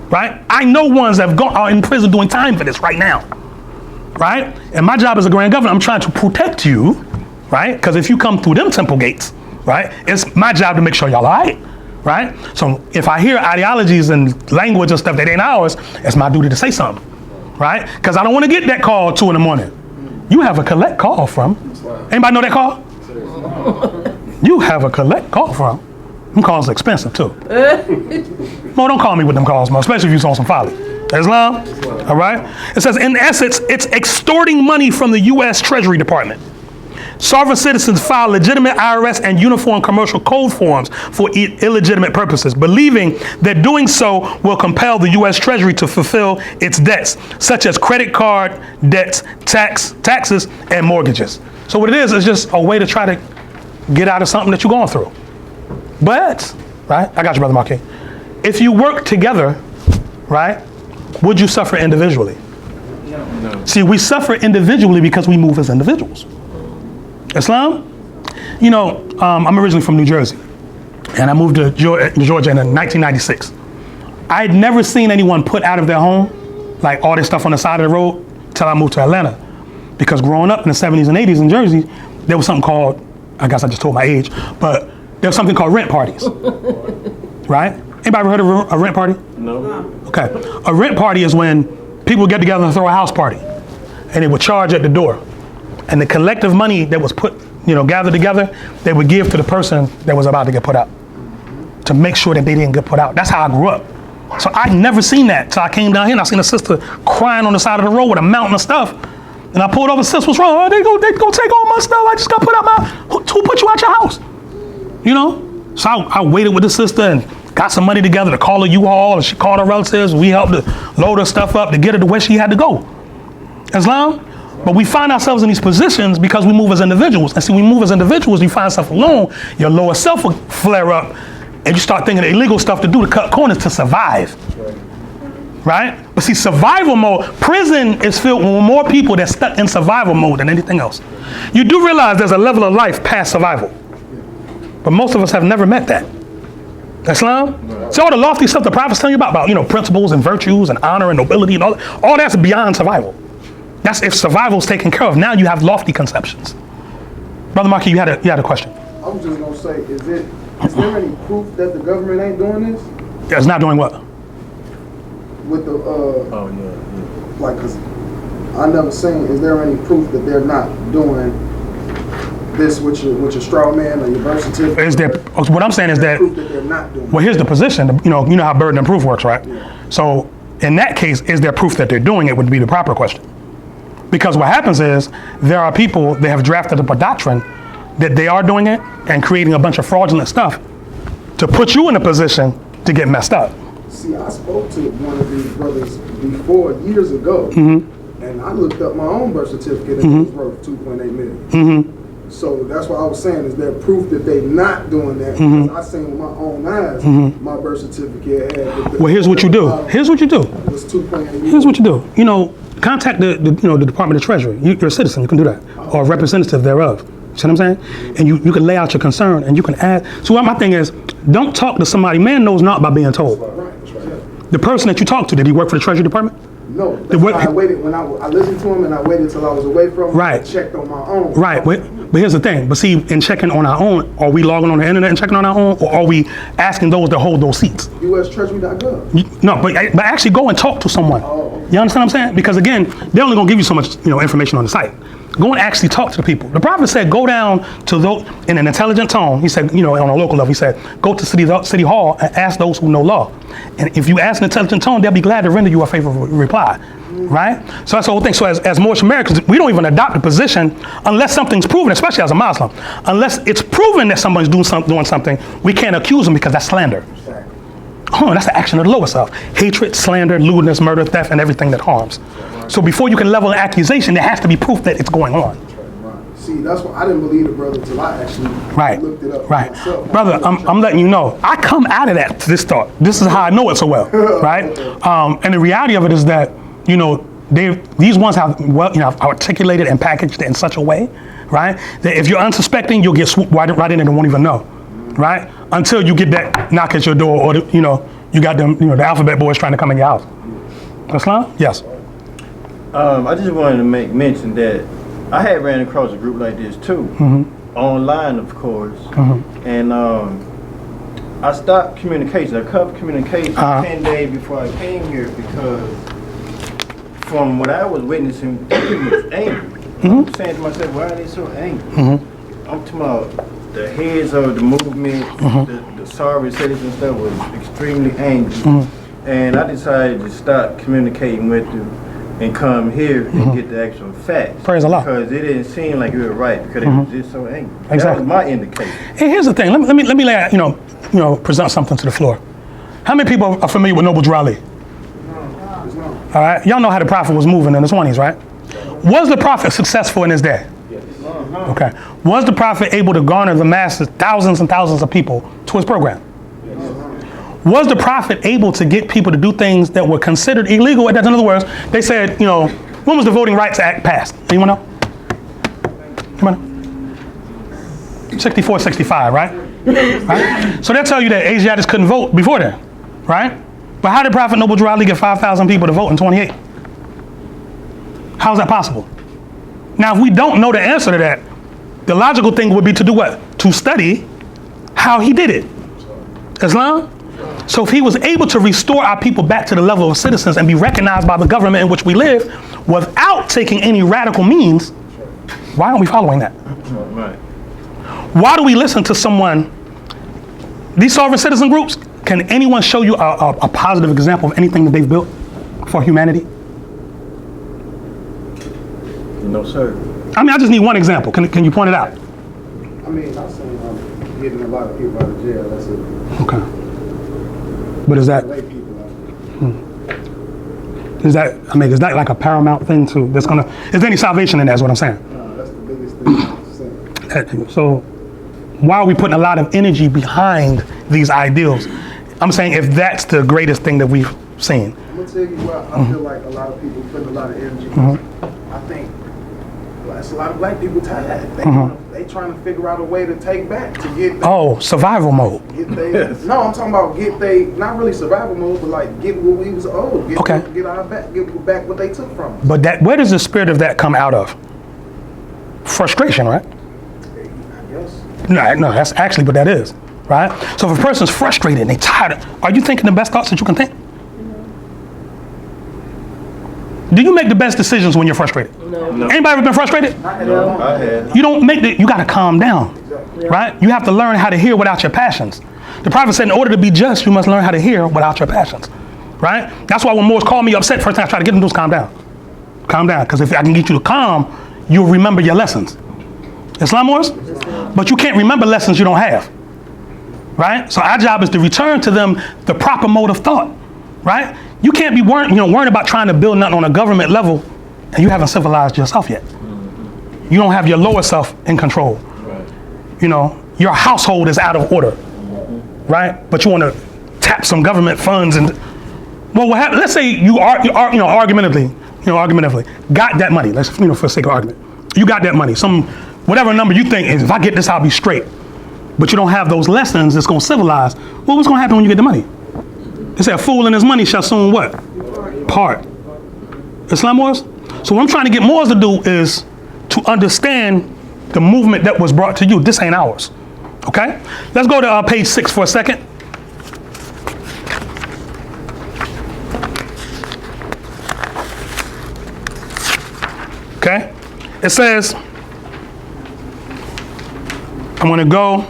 right? I know ones that are in prison doing time for this right now, right? And my job as a grand governor, I'm trying to protect you, right? Because if you come through them temple gates, right, it's my job to make sure y'all all right, right? So if I hear ideologies and language and stuff that ain't ours, it's my duty to say something, right? Because I don't want to get that call at 2 in. You have a collect call from. Anybody know that call? You have a collect call from. Them calls are expensive too. Mo, don't call me with them calls, Mo, especially if you on some folly. Islam? All right? It says, in essence, it's extorting money from the U.S. Treasury Department. Sovereign citizens file legitimate IRS and uniform commercial code forms for illegitimate purposes, believing that doing so will compel the U.S. Treasury to fulfill its debts, such as credit card debts, taxes, and mortgages. So what it is just a way to try to get out of something that you're going through. But, right, I got you, Brother Marquis. If you work together, right, would you suffer individually? No. See, we suffer individually because we move as individuals. Islam? You know, I'm originally from New Jersey, and I moved to Georgia in 1996. I had never seen anyone put out of their home, like all this stuff on the side of the road, till I moved to Atlanta. Because growing up in the 70s and 80s in Jersey, there was something called, I guess I just told my age, but there was something called rent parties, right? Anybody ever heard of a rent party? No. Okay. A rent party is when people get together and throw a house party, and they would charge at the door. And the collective money that was put, gathered together, they would give to the person that was about to get put out to make sure that they didn't get put out. That's how I grew up. So I'd never seen that till I came down here and I seen a sister crying on the side of the road with a mountain of stuff. And I pulled over, sis, what's wrong? Oh, they go take all my stuff. I just got put out who put you out your house? So I waited with the sister and got some money together to call a U-Haul, and she called her relatives. We helped her load her stuff up to get her to where she had to go. Islam? But we find ourselves in these positions because we move as individuals. And see, when we move as individuals, you find yourself alone, your lower self will flare up, and you start thinking of illegal stuff to do to cut corners to survive. Right? But see, survival mode, prison is filled with more people that's stuck in survival mode than anything else. You do realize there's a level of life past survival. But most of us have never met that. Islam? See all the lofty stuff the prophets tell you about principles and virtues and honor and nobility and all that's beyond survival. That's if survival's taken care of. Now you have lofty conceptions. Brother Markey, you had a question. I was just gonna say, is there any proof that the government ain't doing this? Yeah, it's not doing what? With the like, cause I never seen. Is there any proof that they're not doing this with your straw man or your birth certificate? Is there? What I'm saying is that. Proof that they're not doing. Well, here's the position. You know how burden of proof works, right? Yeah. So in that case, is there proof that they're doing it? Would be the proper question. Because what happens is there are people that have drafted up a doctrine that they are doing it and creating a bunch of fraudulent stuff to put you in a position to get messed up. See, I spoke to one of these brothers before years ago, and I looked up my own birth certificate and it was worth $2.8 million. So that's what I was saying, is there proof that they're not doing that? Because I seen with my own eyes, my birth certificate had. Well, here's what you do. Here's what you do. It was $2.8 million. Here's what you do. Contact the Department of Treasury. You're a citizen. You can do that, or a representative thereof. See what I'm saying? And you can lay out your concern, and you can add. So what my thing is, don't talk to somebody. Man knows not by being told. That's right. The person that you talk to, did he work for the Treasury Department? No, that's why I waited when I listened to him, and I waited till I was away from him. Right. And checked on my own. Right. But here's the thing. But see, in checking on our own, are we logging on the internet and checking on our own, or are we asking those that hold those seats? USTreasury.gov. No, but actually go and talk to someone. You understand what I'm saying? Because again, they're only gonna give you so much information on the site. Go and actually talk to the people. The prophet said, go down to those in an intelligent tone. He said, on a local level, he said, go to City Hall and ask those who know law. And if you ask an intelligent tone, they'll be glad to render you a favorable reply. Right? So that's the whole thing. So as Moorish Americans, we don't even adopt a position unless something's proven, especially as a Muslim. Unless it's proven that somebody's doing something, we can't accuse them because that's slander. That's the action of the lower self. Hatred, slander, lewdness, murder, theft, and everything that harms. So before you can level an accusation, there has to be proof that it's going on. Right. See, that's why I didn't believe the brother until I actually looked it up. Right. Myself. Brother, I'm letting you know, I come out of this thought. This is how I know it so well, right? And the reality of it is that, these ones have articulated and packaged it in such a way, right? That if you're unsuspecting, you'll get swooped right in and won't even know, right? Until you get that knock at your door, or you got them, the alphabet boys trying to come in your house. Islam? Yes. I just wanted to make mention that I had ran across a group like this too, online of course, and I stopped communication. I cut communication 10 days before I came here because from what I was witnessing, people was angry. I'm saying to myself, why are they so angry? I'm talking about the heads of the movement, the sorry citizens stuff was extremely angry. And I decided to stop communicating with them and come here and get the actual facts. Praise Allah. Because it didn't seem like you were right because they were just so angry. Exactly. That was my indication. And here's the thing. Let me lay, present something to the floor. How many people are familiar with Noble Drew Ali? All right, y'all know how the Prophet was moving in the 20s, right? Was the Prophet successful in his day? Okay. Was the Prophet able to garner the masses, thousands and thousands of people to his program? Was the Prophet able to get people to do things that were considered illegal? In other words, they said, when was the Voting Rights Act passed? Anyone know? Anyone know? 64, 65, right? So they'll tell you that Asiatics couldn't vote before then, right? But how did Prophet Noble Drew Ali get 5,000 people to vote in 28? How is that possible? Now, if we don't know the answer to that, the logical thing would be to do what? To study how he did it. Islam? So if he was able to restore our people back to the level of citizens and be recognized by the government in which we live without taking any radical means, why aren't we following that? Right. Why do we listen to someone, these sovereign citizen groups, can anyone show you a positive example of anything that they've built for humanity? No, sir. I mean, I just need one example. Can you point it out? I mean, I've seen getting a lot of people out of jail. That's it. Okay. But is that, Lay people out. is that like a paramount thing too? Is there any salvation in that is what I'm saying? No, that's the biggest thing I've seen. So why are we putting a lot of energy behind these ideals? I'm saying if that's the greatest thing that we've seen. I'm gonna tell you what I feel like a lot of people putting a lot of energy. I think it's a lot of black people tired. They trying to figure out a way to take back to get. Survival mode. No, I'm talking about not really survival mode, but like get what we was owed. Get back what they took from us. But where does the spirit of that come out of? Frustration, right? I guess. No, that's actually what that is, right? So if a person's frustrated and they tired, are you thinking the best thoughts that you can think? Do you make the best decisions when you're frustrated? No. Anybody ever been frustrated? No, I had. You don't you gotta calm down, right? You have to learn how to hear without your passions. The Prophet said in order to be just, you must learn how to hear without your passions, right? That's why when Moors call me upset, first thing I try to get them to do is calm down. Calm down, because if I can get you to calm, you'll remember your lessons. Islam Moors? But you can't remember lessons you don't have, right? So our job is to return to them the proper mode of thought, right? You can't be worried about trying to build nothing on a government level and you haven't civilized yourself yet. You don't have your lower self in control. Your household is out of order, right? But you want to tap some government funds and, well, what happened? Let's say you are argumentatively, got that money. Let's, for the sake of argument, you got that money. Whatever number you think is, if I get this, I'll be straight. But you don't have those lessons that's going to civilize. Well, what's going to happen when you get the money? They say a fool and his money shall soon what? Part. Islam Moors? So what I'm trying to get Moors to do is to understand the movement that was brought to you. This ain't ours. Okay? Let's go to page 6 for a second. Okay? It says, I'm going to go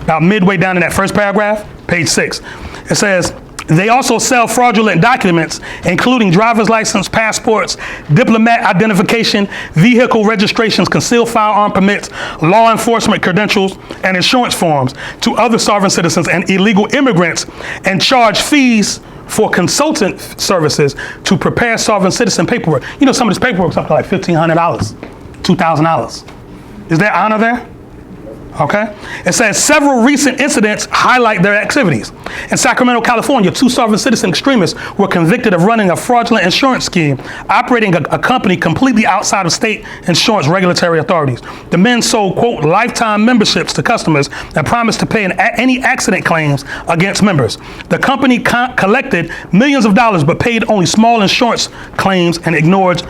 about midway down in that first paragraph, page 6. It says, they also sell fraudulent documents, including driver's license, passports, diplomat identification, vehicle registrations, concealed firearm permits, law enforcement credentials, and insurance forms to other sovereign citizens and illegal immigrants, and charge fees for consultant services to prepare sovereign citizen paperwork. Some of this paperwork's up to like $1,500, $2,000. Is there honor there? Okay. It says several recent incidents highlight their activities. In Sacramento, California, 2 sovereign citizen extremists were convicted of running a fraudulent insurance scheme, operating a company completely outside of state insurance regulatory authorities. The men sold, quote, lifetime memberships to customers and promised to pay any accident claims against members. The company collected millions of dollars but paid only small insurance claims and ignored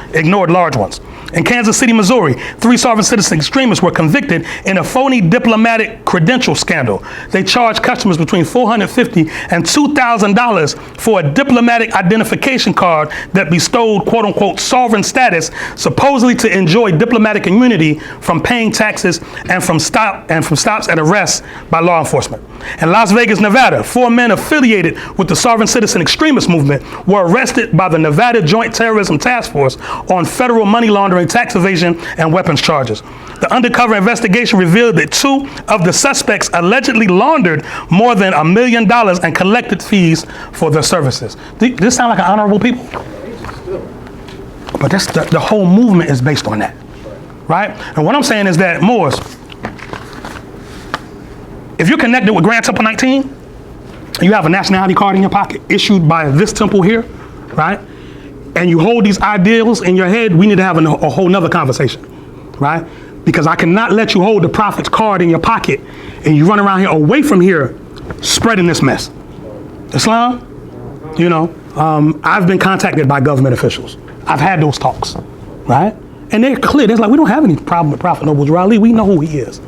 large ones. In Kansas City, Missouri, 3 sovereign citizen extremists were convicted in a phony diplomatic credential scandal. They charged customers between $450 and $2,000 for a diplomatic identification card that bestowed quote-unquote sovereign status, supposedly to enjoy diplomatic immunity from paying taxes and from stops and arrests by law enforcement. In Las Vegas, Nevada, 4 men affiliated with the sovereign citizen extremist movement were arrested by the Nevada Joint Terrorism Task Force on federal money laundering, tax evasion, and weapons charges. The undercover investigation revealed that 2 of the suspects allegedly laundered more than $1 million and collected fees for their services. This sound like an honorable people? But that's the whole movement is based on that, right? And what I'm saying is that, Moors, if you're connected with Grand Temple 19, you have a nationality card in your pocket issued by this temple here, right? And you hold these ideals in your head, we need to have a whole nother conversation, right? Because I cannot let you hold the prophet's card in your pocket and you run around here away from here spreading this mess. Islam, you know, I've been contacted by government officials. I've had those talks, right? And they're clear. They're like, we don't have any problem with Prophet Noble Drew Ali. We know who he is,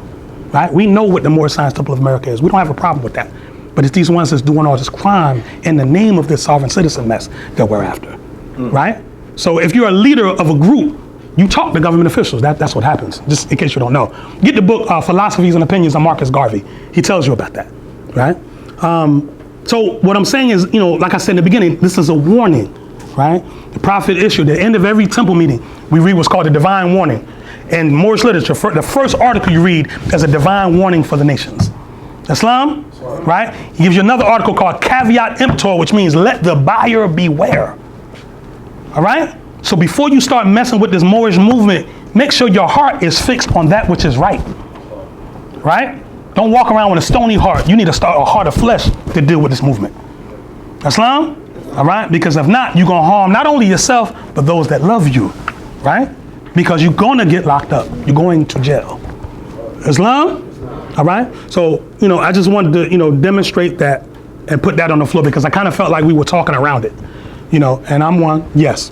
right? We know what the Moorish Science Temple of America is. We don't have a problem with that. But it's these ones that's doing all this crime in the name of this sovereign citizen mess that we're after, right? So if you're a leader of a group, you talk to government officials. That's what happens, just in case you don't know. Get the book, Philosophies and Opinions of Marcus Garvey. He tells you about that, right? So what I'm saying is, you know, like I said in the beginning, this is a warning, right? The prophet issued at the end of every temple meeting, we read what's called a divine warning. In Moorish literature, the first article you read is a divine warning for the nations. Islam, right? He gives you another article called Caveat Emptor, which means let the buyer beware. All right? So before you start messing with this Moorish movement, make sure your heart is fixed on that which is right. Right? Don't walk around with a stony heart. You need to start a heart of flesh to deal with this movement. Islam? All right? Because if not, you're going to harm not only yourself, but those that love you. Right? Because you're going to get locked up. You're going to jail. Islam? All right? So, you know, I just wanted to, you know, demonstrate that and put that on the floor because I kind of felt like we were talking around it. You know, and I'm one, yes.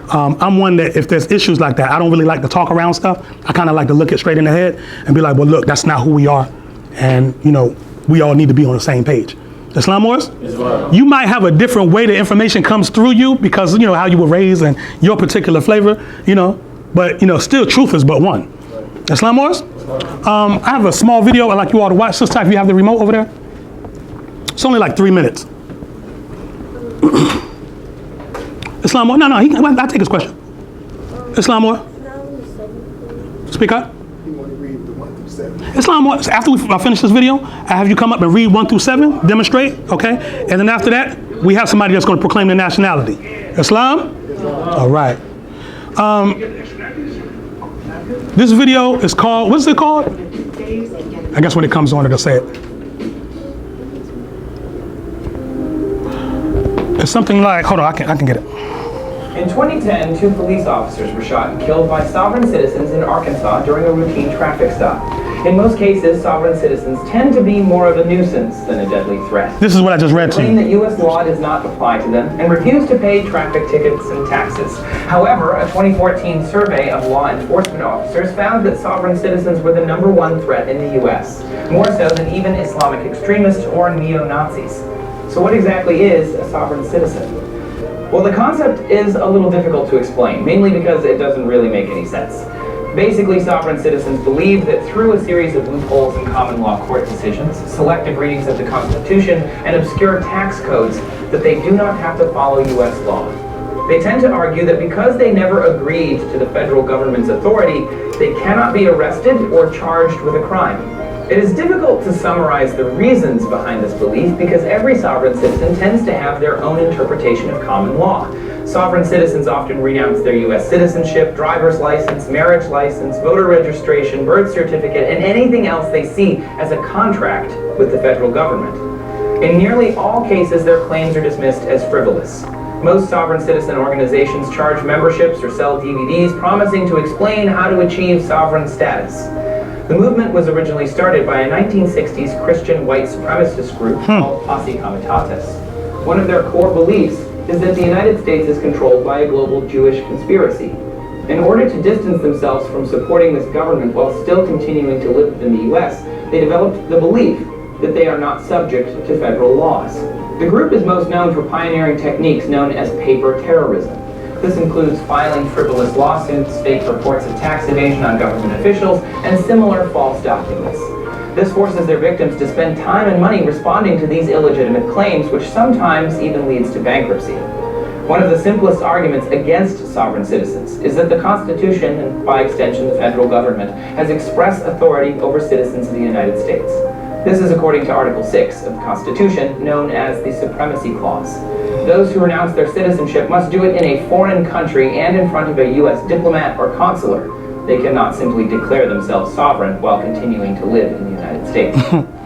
I'm one that if there's issues like that, I don't really like to talk around stuff. I kind of like to look it straight in the head and be like, well, look, that's not who we are. And, you know, we all need to be on the same page. Islam Moors? You might have a different way the information comes through you because, you know, how you were raised and your particular flavor, you know, but, you know, still truth is but one. Islam Moors? I have a small video I'd like you all to watch. Sister, if you have the remote over there. It's only like 3 minutes. Islam Moore? No, I'll take his question. Islam Moore? Speak up. You want to read the 1 through 7. Islam Moore, after we finish this video, I have you come up and read 1 through 7, demonstrate, okay? And then after that, we have somebody that's going to proclaim their nationality. Islam? All right. This video is called, what's it called? I guess when it comes on, it'll say it. It's something like, hold on, I can get it. In 2010, 2 police officers were shot and killed by sovereign citizens in Arkansas during a routine traffic stop. In most cases, sovereign citizens tend to be more of a nuisance than a deadly threat. This is what I just read to Claim you. that U.S. law does not apply to them and refuse to pay traffic tickets and taxes. However, a 2014 survey of law enforcement officers found that sovereign citizens were the #1 threat in the U.S., more so than even Islamic extremists or neo-Nazis. So what exactly is a sovereign citizen? Well, the concept is a little difficult to explain, mainly because it doesn't really make any sense. Basically, sovereign citizens believe that through a series of loopholes in common law court decisions, selective readings of the Constitution, and obscure tax codes, that they do not have to follow U.S. law. They tend to argue that because they never agreed to the federal government's authority, they cannot be arrested or charged with a crime. It is difficult to summarize the reasons behind this belief because every sovereign citizen tends to have their own interpretation of common law. Sovereign citizens often renounce their U.S. citizenship, driver's license, marriage license, voter registration, birth certificate, and anything else they see as a contract with the federal government. In nearly all cases, their claims are dismissed as frivolous. Most sovereign citizen organizations charge memberships or sell DVDs promising to explain how to achieve sovereign status. The movement was originally started by a 1960s Christian white supremacist group called Posse Comitatus. One of their core beliefs is that the United States is controlled by a global Jewish conspiracy. In order to distance themselves from supporting this government while still continuing to live in the US, they developed the belief that they are not subject to federal laws. The group is most known for pioneering techniques known as paper terrorism. This includes filing frivolous lawsuits, fake reports of tax evasion on government officials, and similar false documents. This forces their victims to spend time and money responding to these illegitimate claims, which sometimes even leads to bankruptcy. One of the simplest arguments against sovereign citizens is that the Constitution, and by extension the federal government, has express authority over citizens of the United States. This is according to Article 6 of the Constitution, known as the Supremacy Clause. Those who renounce their citizenship must do it in a foreign country and in front of a U.S. diplomat or consular. They cannot simply declare themselves sovereign while continuing to live in the United States.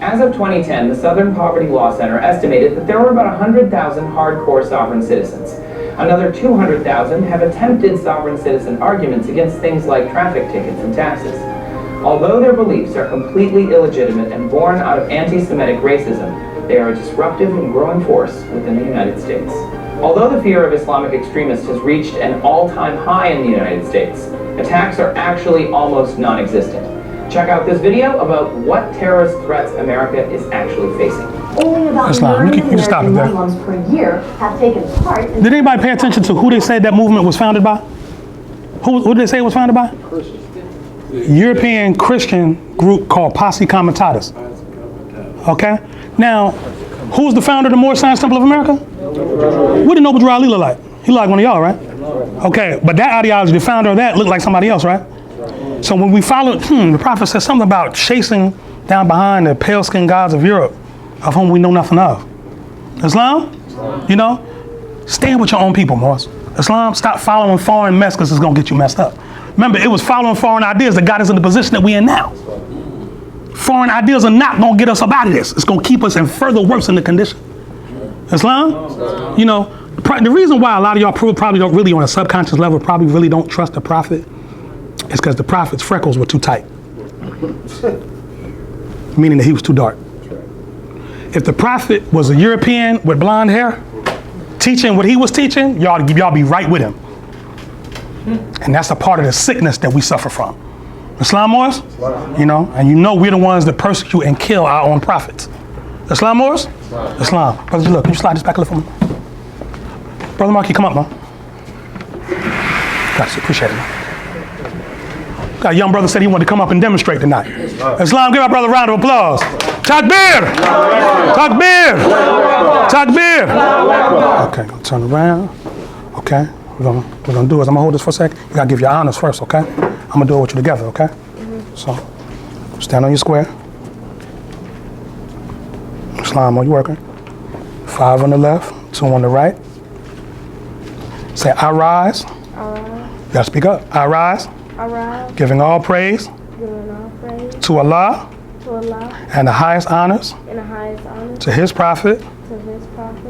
As of 2010, the Southern Poverty Law Center estimated that there were about 100,000 hardcore sovereign citizens. Another 200,000 have attempted sovereign citizen arguments against things like traffic tickets and taxes. Although their beliefs are completely illegitimate and born out of anti-Semitic racism, they are a disruptive and growing force within the United States. Although the fear of Islamic extremists has reached an all-time high in the United States, attacks are actually almost non-existent. Check out this video about what terrorist threats America is actually facing. Only about Islam. 9 You can stop it there. Muslims per year have taken part in... Did anybody pay attention to who they said that movement was founded by? Who did they say it was founded by? European Christian group called Posse Comitatus. Okay? Now, who's the founder of the Moorish Science Temple of America? What did Noble Drew Ali look like? He looked like one of y'all, right? Okay, but that ideology, the founder of that looked like somebody else, right? So when we followed, the prophet said something about chasing down behind the pale-skinned gods of Europe, of whom we know nothing of. Islam, you know, stand with your own people, Morris. Islam, stop following foreign mess because it's going to get you messed up. Remember, it was following foreign ideas that got us in the position that we're in now. Foreign ideas are not going to get us up out of this. It's going to keep us in further worsening condition. Islam, you know, the reason why a lot of y'all probably don't really on a subconscious level probably really don't trust the prophet is because the prophet's freckles were too tight. Meaning that he was too dark. If the prophet was a European with blonde hair, teaching what he was teaching, y'all be right with him. And that's a part of the sickness that we suffer from. Islamos, you know, and you know we're the ones that persecute and kill our own prophets. Islamos? Islam. Brother, look, can you slide this back a little for me? Brother Marky, come up, man. Gotcha, appreciate it, man. Got a young brother said he wanted to come up and demonstrate tonight. Islam, give our brother a round of applause. Takbir! Takbir! Takbir! Okay, gonna turn around. Okay, we're gonna do is I'm gonna hold this for a second. You gotta give your honors first, okay? I'm gonna do it with you together, okay? So, stand on your square. Islam, are you working? 5 on the left, 2 on the right. Say, I rise. You gotta speak up. I rise. Giving all praise to Allah and the highest honors to his prophet,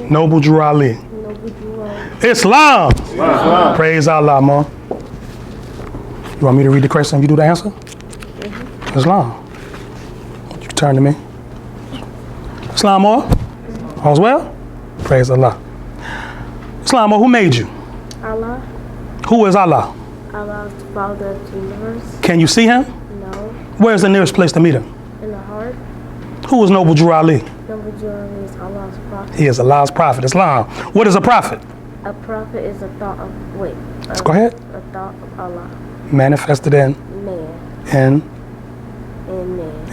Noble Drew Ali. Islam. Praise Allah, man. You want me to read the question and you do the answer? Islam. You turn to me. Islam, all's well? Praise Allah. Islam, who made you? Allah. Who is Allah? Allah is the Father of the universe. Can you see him? No. Where's the nearest place to meet him? In the heart. Who is Noble Drew Ali? Noble Drew Ali is Allah's prophet. He is Allah's prophet. Islam. What is a prophet? A prophet is a thought of, Go ahead. A thought of Allah. Manifested in Man.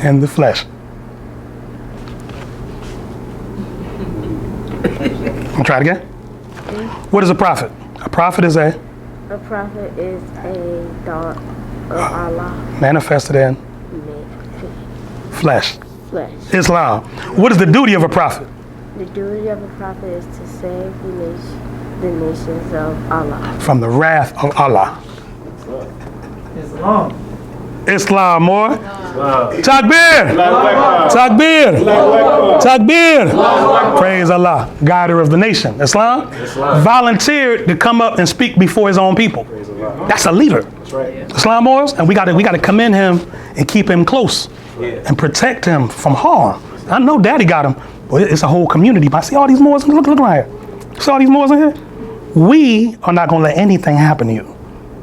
In the flesh. I'll try it again. What is a prophet? A prophet is a prophet is a thought of Allah. Manifested in flesh. Islam. What is the duty of a prophet? The duty of a prophet is to save the nations of Allah. From the wrath of Allah. Islam, more. Takbir! Takbir! Takbir! Praise Allah, guider of the nation. Islam volunteered to come up and speak before his own people. That's a leader. Islam, and we got to commend him and keep him close and protect him from harm. I know Daddy got him, but it's a whole community. I see all these Moors. Look right here. See all these Moors in here? We are not going to let anything happen to you.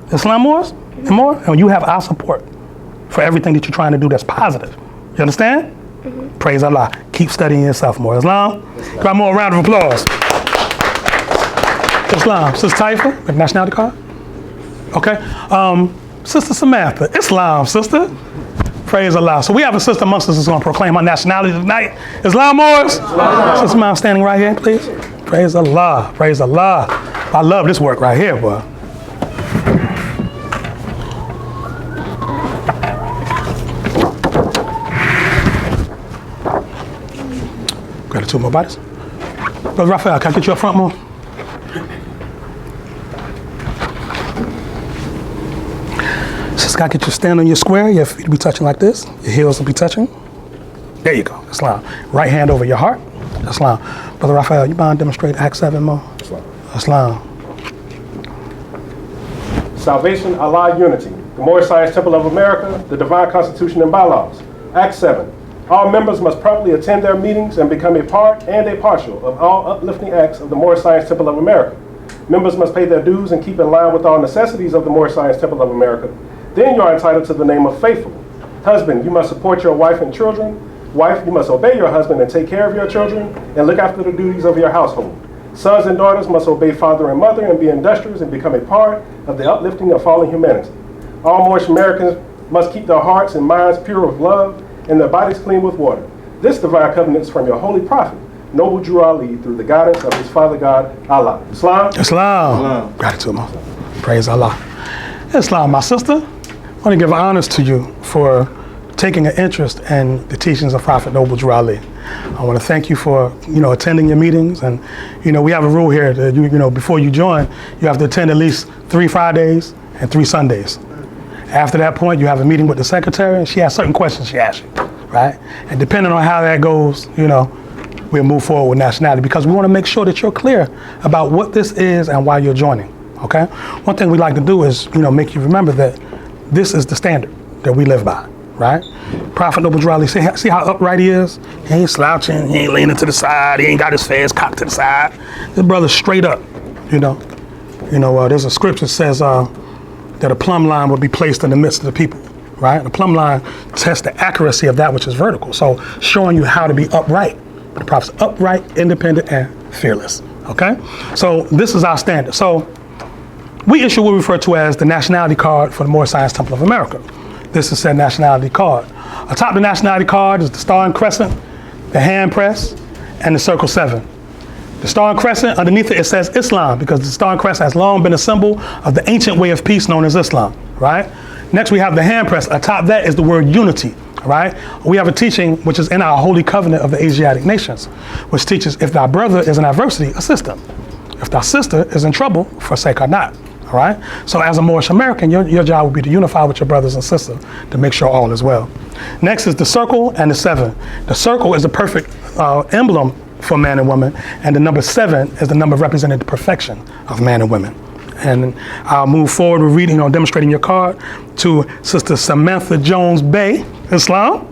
Islamos and more, and you have our support for everything that you're trying to do that's positive. You understand? Praise Allah. Keep studying yourself more. Islam? Got more round of applause. Islam. Sister Taifa, with nationality card? Okay. Sister Samantha. Islam, sister. Praise Allah. So we have a sister amongst us that's going to proclaim her nationality tonight. Islam Moors? Sister Mom standing right here, please. Praise Allah. Praise Allah. I love this work right here, boy. Grab the two more bodies. Brother Raphael, can I get you up front more? Just gotta get you stand on your square. Your feet will be touching like this. Your heels will be touching. There you go. Islam. Right hand over your heart. Islam. Brother Raphael, you mind demonstrate Act 7 more? Islam. Salvation, Allah, unity. The Moorish Science Temple of America, the Divine Constitution and Bylaws. Act 7. All members must promptly attend their meetings and become a part and a partial of all uplifting acts of the Moorish Science Temple of America. Members must pay their dues and keep in line with all necessities of the Moorish Science Temple of America. Then you are entitled to the name of faithful. Husband, you must support your wife and children. Wife, you must obey your husband and take care of your children and look after the duties of your household. Sons and daughters must obey father and mother and be industrious and become a part of the uplifting of fallen humanity. All Moorish Americans must keep their hearts and minds pure with love and their bodies clean with water. This divine covenant is from your holy prophet, Noble Drew Ali, through the guidance of his Father God, Allah. Islam? Islam. Gratitude, ma. Praise Allah. Islam, my sister. I want to give honors to you for taking an interest in the teachings of Prophet Noble Drew Ali. I want to thank you for, attending your meetings. And, we have a rule here that, before you join, you have to attend at least 3 Fridays and 3 Sundays. After that point, you have a meeting with the secretary, and she has certain questions she asks you, right? And depending on how that goes, we'll move forward with nationality, because we want to make sure that you're clear about what this is and why you're joining, okay? One thing we like to do is, make you remember that this is the standard that we live by, right? Prophet Noble Drew Ali, see how upright he is? He ain't slouching, he ain't leaning to the side, he ain't got his face cocked to the side. This brother's straight up, there's a scripture that says, that a plumb line would be placed in the midst of the people, right? The plumb line tests the accuracy of that which is vertical. So showing you how to be upright. The prophet's upright, independent, and fearless, okay? So this is our standard. So we issue what we refer to as the nationality card for the Moorish Science Temple of America. This is said nationality card. Atop the nationality card is the star and crescent, the hand press, and the circle 7. The star and crescent, underneath it says Islam, because the star and crescent has long been a symbol of the ancient way of peace known as Islam, right? Next we have the hand press. Atop that is the word unity, right? We have a teaching which is in our holy covenant of the Asiatic nations, which teaches if thy brother is in adversity, assist him. If thy sister is in trouble, forsake her not, all right? So as a Moorish American, your job will be to unify with your brothers and sisters to make sure all is well. Next is the circle and the 7. The circle is a perfect emblem for man and woman, and the number 7 is the number representing the perfection of man and women. And I'll move forward with reading or demonstrating your card to Sister Samantha Jones Bay, Islam.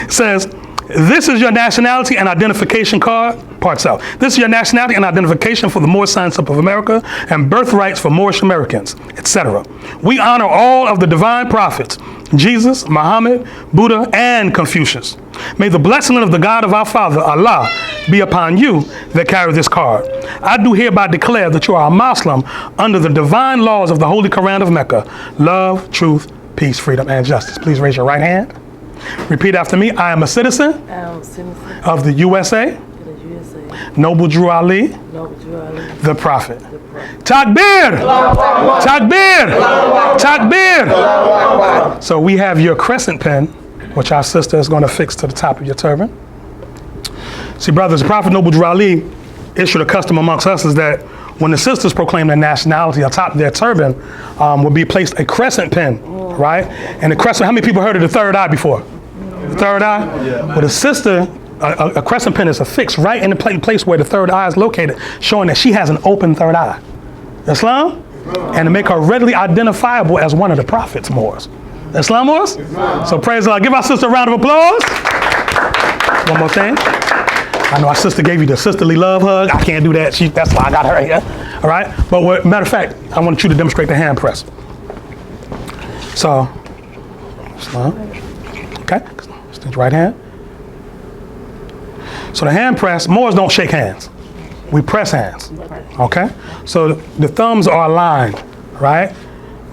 It says, this is your nationality and identification card, part south. This is your nationality and identification for the Moorish Science Temple of America and birthrights for Moorish Americans, etc. We honor all of the divine prophets, Jesus, Muhammad, Buddha, and Confucius. May the blessing of the God of our Father, Allah, be upon you that carry this card. I do hereby declare that you are a Muslim under the divine laws of the Holy Quran of Mecca. Love, truth, peace, freedom, and justice. Please raise your right hand. Repeat after me. I am a citizen of the USA. Noble Drew Ali, the Prophet. Takbir! Takbir! Takbir! So we have your crescent pin, which our sister is going to fix to the top of your turban. See, brothers, the Prophet Noble Drew Ali issued a custom amongst us is that when the sisters proclaim their nationality, atop their turban will be placed a crescent pin, right? And the crescent, how many people heard of the third eye before? The third eye? Yeah. Well, the sister, a crescent pin is affixed right in the place where the third eye is located, showing that she has an open third eye. Islam? And to make her readily identifiable as one of the prophets, Moors. Islam, Moors? So praise Allah. Give our sister a round of applause. One more thing. I know our sister gave you the sisterly love hug. I can't do that. That's why I got her here. All right? But matter of fact, I want you to demonstrate the hand press. So, Islam. Okay, extend your right hand. So the hand press, Moors don't shake hands. We press hands, okay? So the thumbs are aligned, right?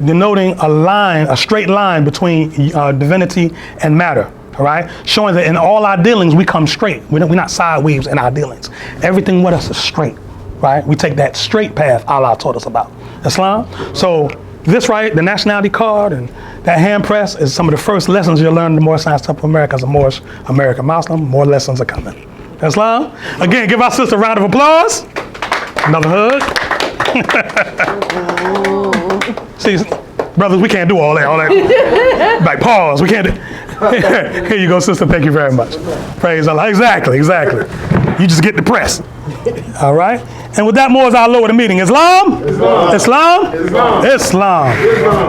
Denoting a line, a straight line between divinity and matter, all right? Showing that in all our dealings, we come straight. We're not sideways in our dealings. Everything with us is straight, right? We take that straight path Allah taught us about. Islam? So this right, the nationality card and that hand press is some of the first lessons you'll learn in the Moorish Science Temple of America as a Moorish American Muslim. More lessons are coming. Islam? Again, give our sister a round of applause. Another hug. See, brothers, we can't do all that. Like, pause. We can't do. Here you go, sister. Thank you very much. Praise Allah. Exactly. You just get the press. All right? And with that, Moors, I'll lower the meeting. Islam? Islam.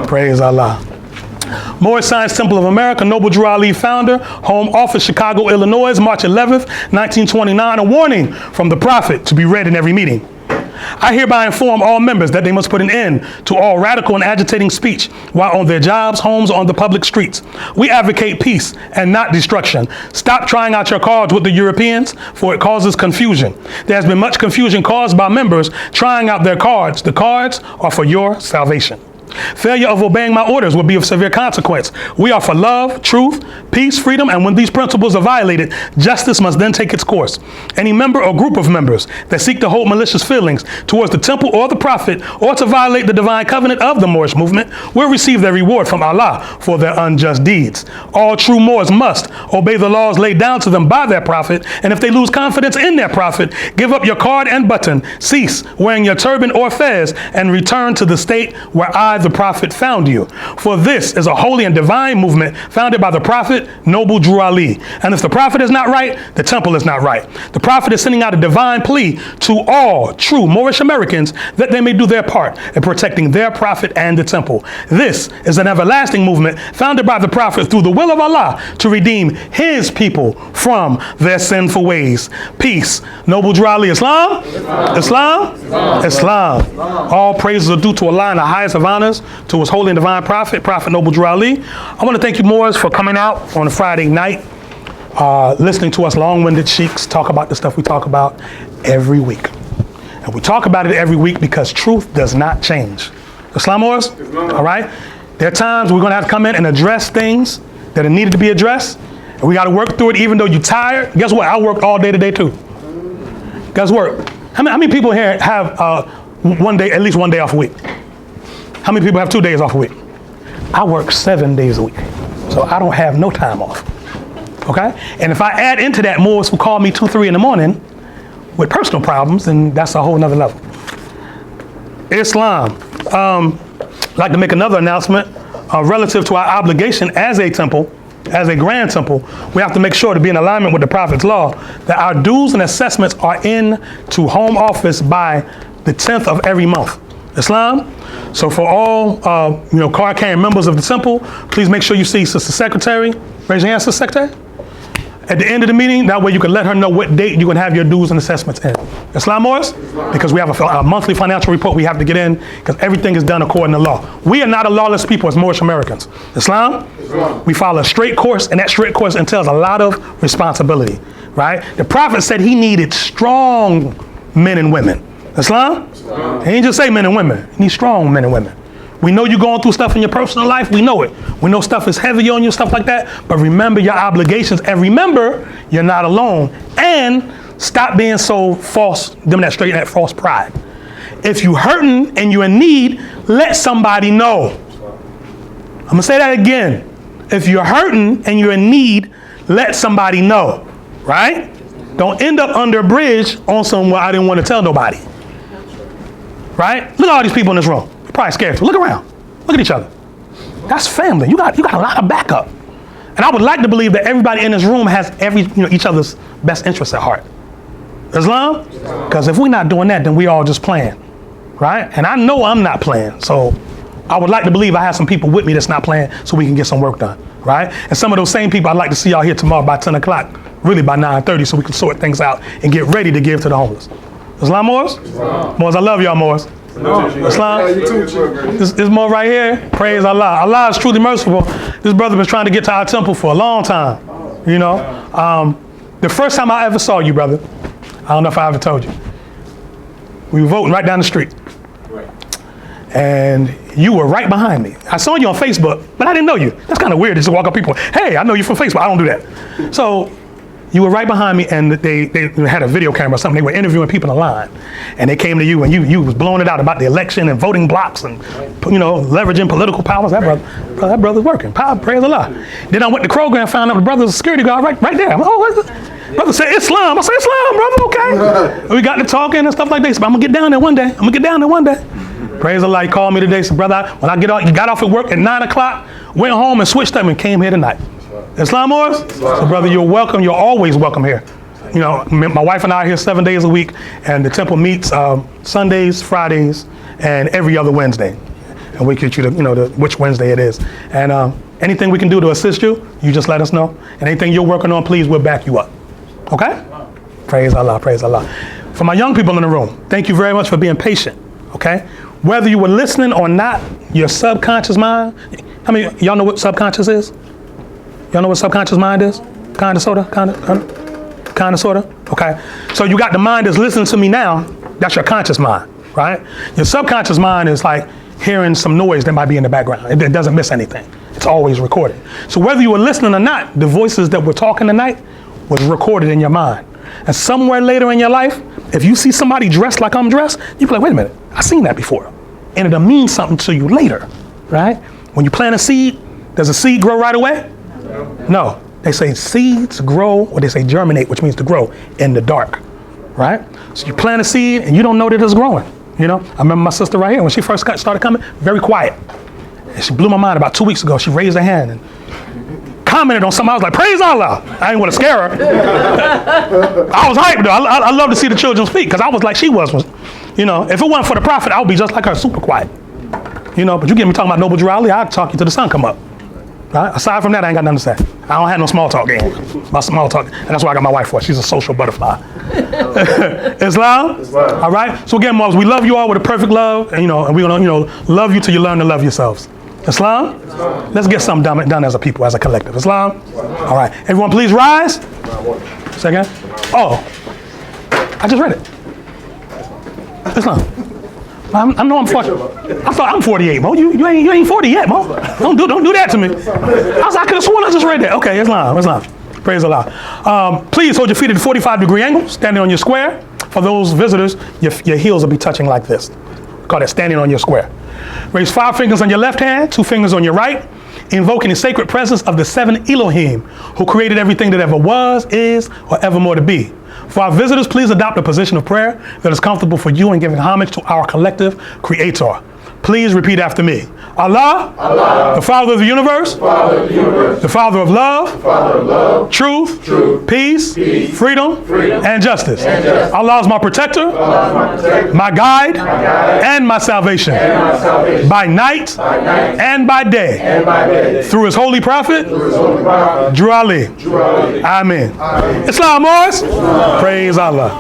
Praise Allah. Moorish Science Temple of America, Noble Drew Ali founder, home office, Chicago, Illinois, March 11th, 1929. A warning from the Prophet to be read in every meeting. I hereby inform all members that they must put an end to all radical and agitating speech while on their jobs, homes, on the public streets. We advocate peace and not destruction. Stop trying out your cards with the Europeans, for it causes confusion. There has been much confusion caused by members trying out their cards. The cards are for your salvation. Failure of obeying my orders will be of severe consequence. We are for love, truth, peace, freedom, and when these principles are violated, justice must then take its course. Any member or group of members that seek to hold malicious feelings towards the temple or the prophet or to violate the divine covenant of the Moorish movement will receive their reward from Allah for their unjust deeds. All true Moors must obey the laws laid down to them by their prophet, and if they lose confidence in their prophet, give up your card and button, cease wearing your turban or fez, and return to the state where I, the prophet, found you. For this is a holy and divine movement founded by the prophet, Noble Drew Ali. And if the prophet is not right, the temple is not right. The prophet is sending out a divine plea to all true Moorish Americans that they may do their part in protecting their prophet and the temple. This is an everlasting movement founded by the prophet through the will of Allah to redeem his people from their sinful ways. Peace. Noble Drew Ali. Islam? Islam? Islam. All praises are due to Allah and the highest of honors to his holy and divine prophet, Prophet Noble Drew Ali. I want to thank you, Moors, for coming out on a Friday night, listening to us long-winded sheiks talk about the stuff we talk about every week. And we talk about it every week because truth does not change. Islam, Moors? All right? There are times we're going to have to come in and address things that are needed to be addressed, and we got to work through it even though you're tired. Guess what? I worked all day today, too. Guess what? How many people here have at least one day off a week? How many people have 2 days off a week? I work 7 days a week, so I don't have no time off, okay? And if I add into that Moors who call me 2, 3 in the morning with personal problems, then that's a whole nother level. Islam. I'd like to make another announcement relative to our obligation as a temple, as a grand temple. We have to make sure to be in alignment with the Prophet's law that our dues and assessments are in to home office by the 10th of every month. Islam. So for all card-carrying members of the temple, please make sure you see Sister Secretary. Raise your hand, Sister Secretary. At the end of the meeting, that way you can let her know what date you can have your dues and assessments in. Islam, Moors? Because we have a monthly financial report we have to get in because everything is done according to law. We are not a lawless people as Moorish Americans. Islam? We follow a straight course, and that straight course entails a lot of responsibility, right? The Prophet said he needed strong men and women. Islam? He didn't just say men and women. He needs strong men and women. We know you're going through stuff in your personal life. We know it. We know stuff is heavy on you, stuff like that. But remember your obligations. And remember, you're not alone. And stop being so false, demonstrating that false pride. If you're hurting and you're in need, let somebody know. I'm going to say that again. If you're hurting and you're in need, let somebody know. Right? Don't end up under a bridge on somewhere I didn't want to tell nobody. Right? Look at all these people in this room. You're probably scared to. Look around. Look at each other. That's family. You got a lot of backup. And I would like to believe that everybody in this room has each other's best interests at heart. Islam? Because if we're not doing that, then we all just playing. Right? And I know I'm not playing. So I would like to believe I have some people with me that's not playing so we can get some work done. Right? And some of those same people I'd like to see y'all here tomorrow by 10 o'clock. Really by 9:30 so we can sort things out and get ready to give to the homeless. Islam, Moors? Moors, I love y'all, Moors. Islam? You too, Chief. There's more right here. Praise Allah. Allah is truly merciful. This brother been trying to get to our temple for a long time. You know, the first time I ever saw you, brother, I don't know if I ever told you. We were voting right down the street. And you were right behind me. I saw you on Facebook, but I didn't know you. That's kind of weird just to walk up people. Hey, I know you from Facebook. I don't do that. So you were right behind me, and they had a video camera or something. They were interviewing people in the line, and they came to you, and you was blowing it out about the election and voting blocks and, you know, leveraging political powers. That brother's working. Praise Allah. Then I went to Kroger and found out the brother's a security guard right there. I'm like, oh, what is it? Brother said Islam. I said Islam, brother. Okay. We got to talking and stuff like this. But I'm gonna get down there one day. Praise Allah. He called me today. Said, brother, when I got off at work at 9 o'clock, went home and switched up and came here tonight. Islamos? So brother, you're welcome. You're always welcome here. You know, my wife and I are here 7 days a week, and the temple meets Sundays, Fridays, and every other Wednesday. And we get you to, you know, which Wednesday it is. And anything we can do to assist you, you just let us know. And anything you're working on, please, we'll back you up. Okay? Praise Allah, praise Allah. For my young people in the room, thank you very much for being patient. Okay? Whether you were listening or not, your subconscious mind, how many y'all know what subconscious is? Y'all know what subconscious mind is? Kinda, sorta? Okay. So you got the mind that's listening to me now, that's your conscious mind, right? Your subconscious mind is like hearing some noise that might be in the background. It doesn't miss anything. It's always recorded. So whether you were listening or not, the voices that were talking tonight was recorded in your mind. And somewhere later in your life, if you see somebody dressed like I'm dressed, you be like, wait a minute, I've seen that before. And it'll mean something to you later, right? When you plant a seed, does a seed grow right away? No. They say seeds grow, or they say germinate, which means to grow in the dark, right? So you plant a seed and you don't know that it's growing. You know, I remember my sister right here, when she first started coming, very quiet. And she blew my mind about 2 weeks ago. She raised her hand and commented on something. I was like, praise Allah. I didn't want to scare her. I was hyped though. I love to see the children speak, because I was like she was. You know, if it wasn't for the prophet, I would be just like her, super quiet. You know, but you get me talking about Noble Drew Ali, I'd talk you till the sun come up. Right? Aside from that, I ain't got nothing to say. I don't have no small talk game. My small talk, and that's what I got my wife for. She's a social butterfly. Islam? All right. So again, moms, we love you all with a perfect love, and and we're gonna love you till you learn to love yourselves. Islam? Let's get something done as a people, as a collective. Islam? All right. Everyone, please rise. Second. Oh, I just read it. Islam. I know I'm 40. I thought I'm 48, Mo. You ain't 40 yet, Mo. Don't do that to me. I could have sworn I just read that. Okay, Islam. Praise Allah. Please hold your feet at a 45-degree angle, standing on your square. For those visitors, your heels will be touching like this. Call that standing on your square. Raise 5 fingers on your left hand, 2 fingers on your right, invoking the sacred presence of the 7 Elohim, who created everything that ever was, is, or evermore to be. For our visitors, please adopt a position of prayer that is comfortable for you in giving homage to our collective Creator. Please repeat after me. Allah, the Father of the universe, the Father of love, truth, peace, freedom, and justice. Allah is my protector, my guide, and my salvation, by night and by day, through His holy prophet, Drew Ali. Amen. Islam, Morris. Praise Allah.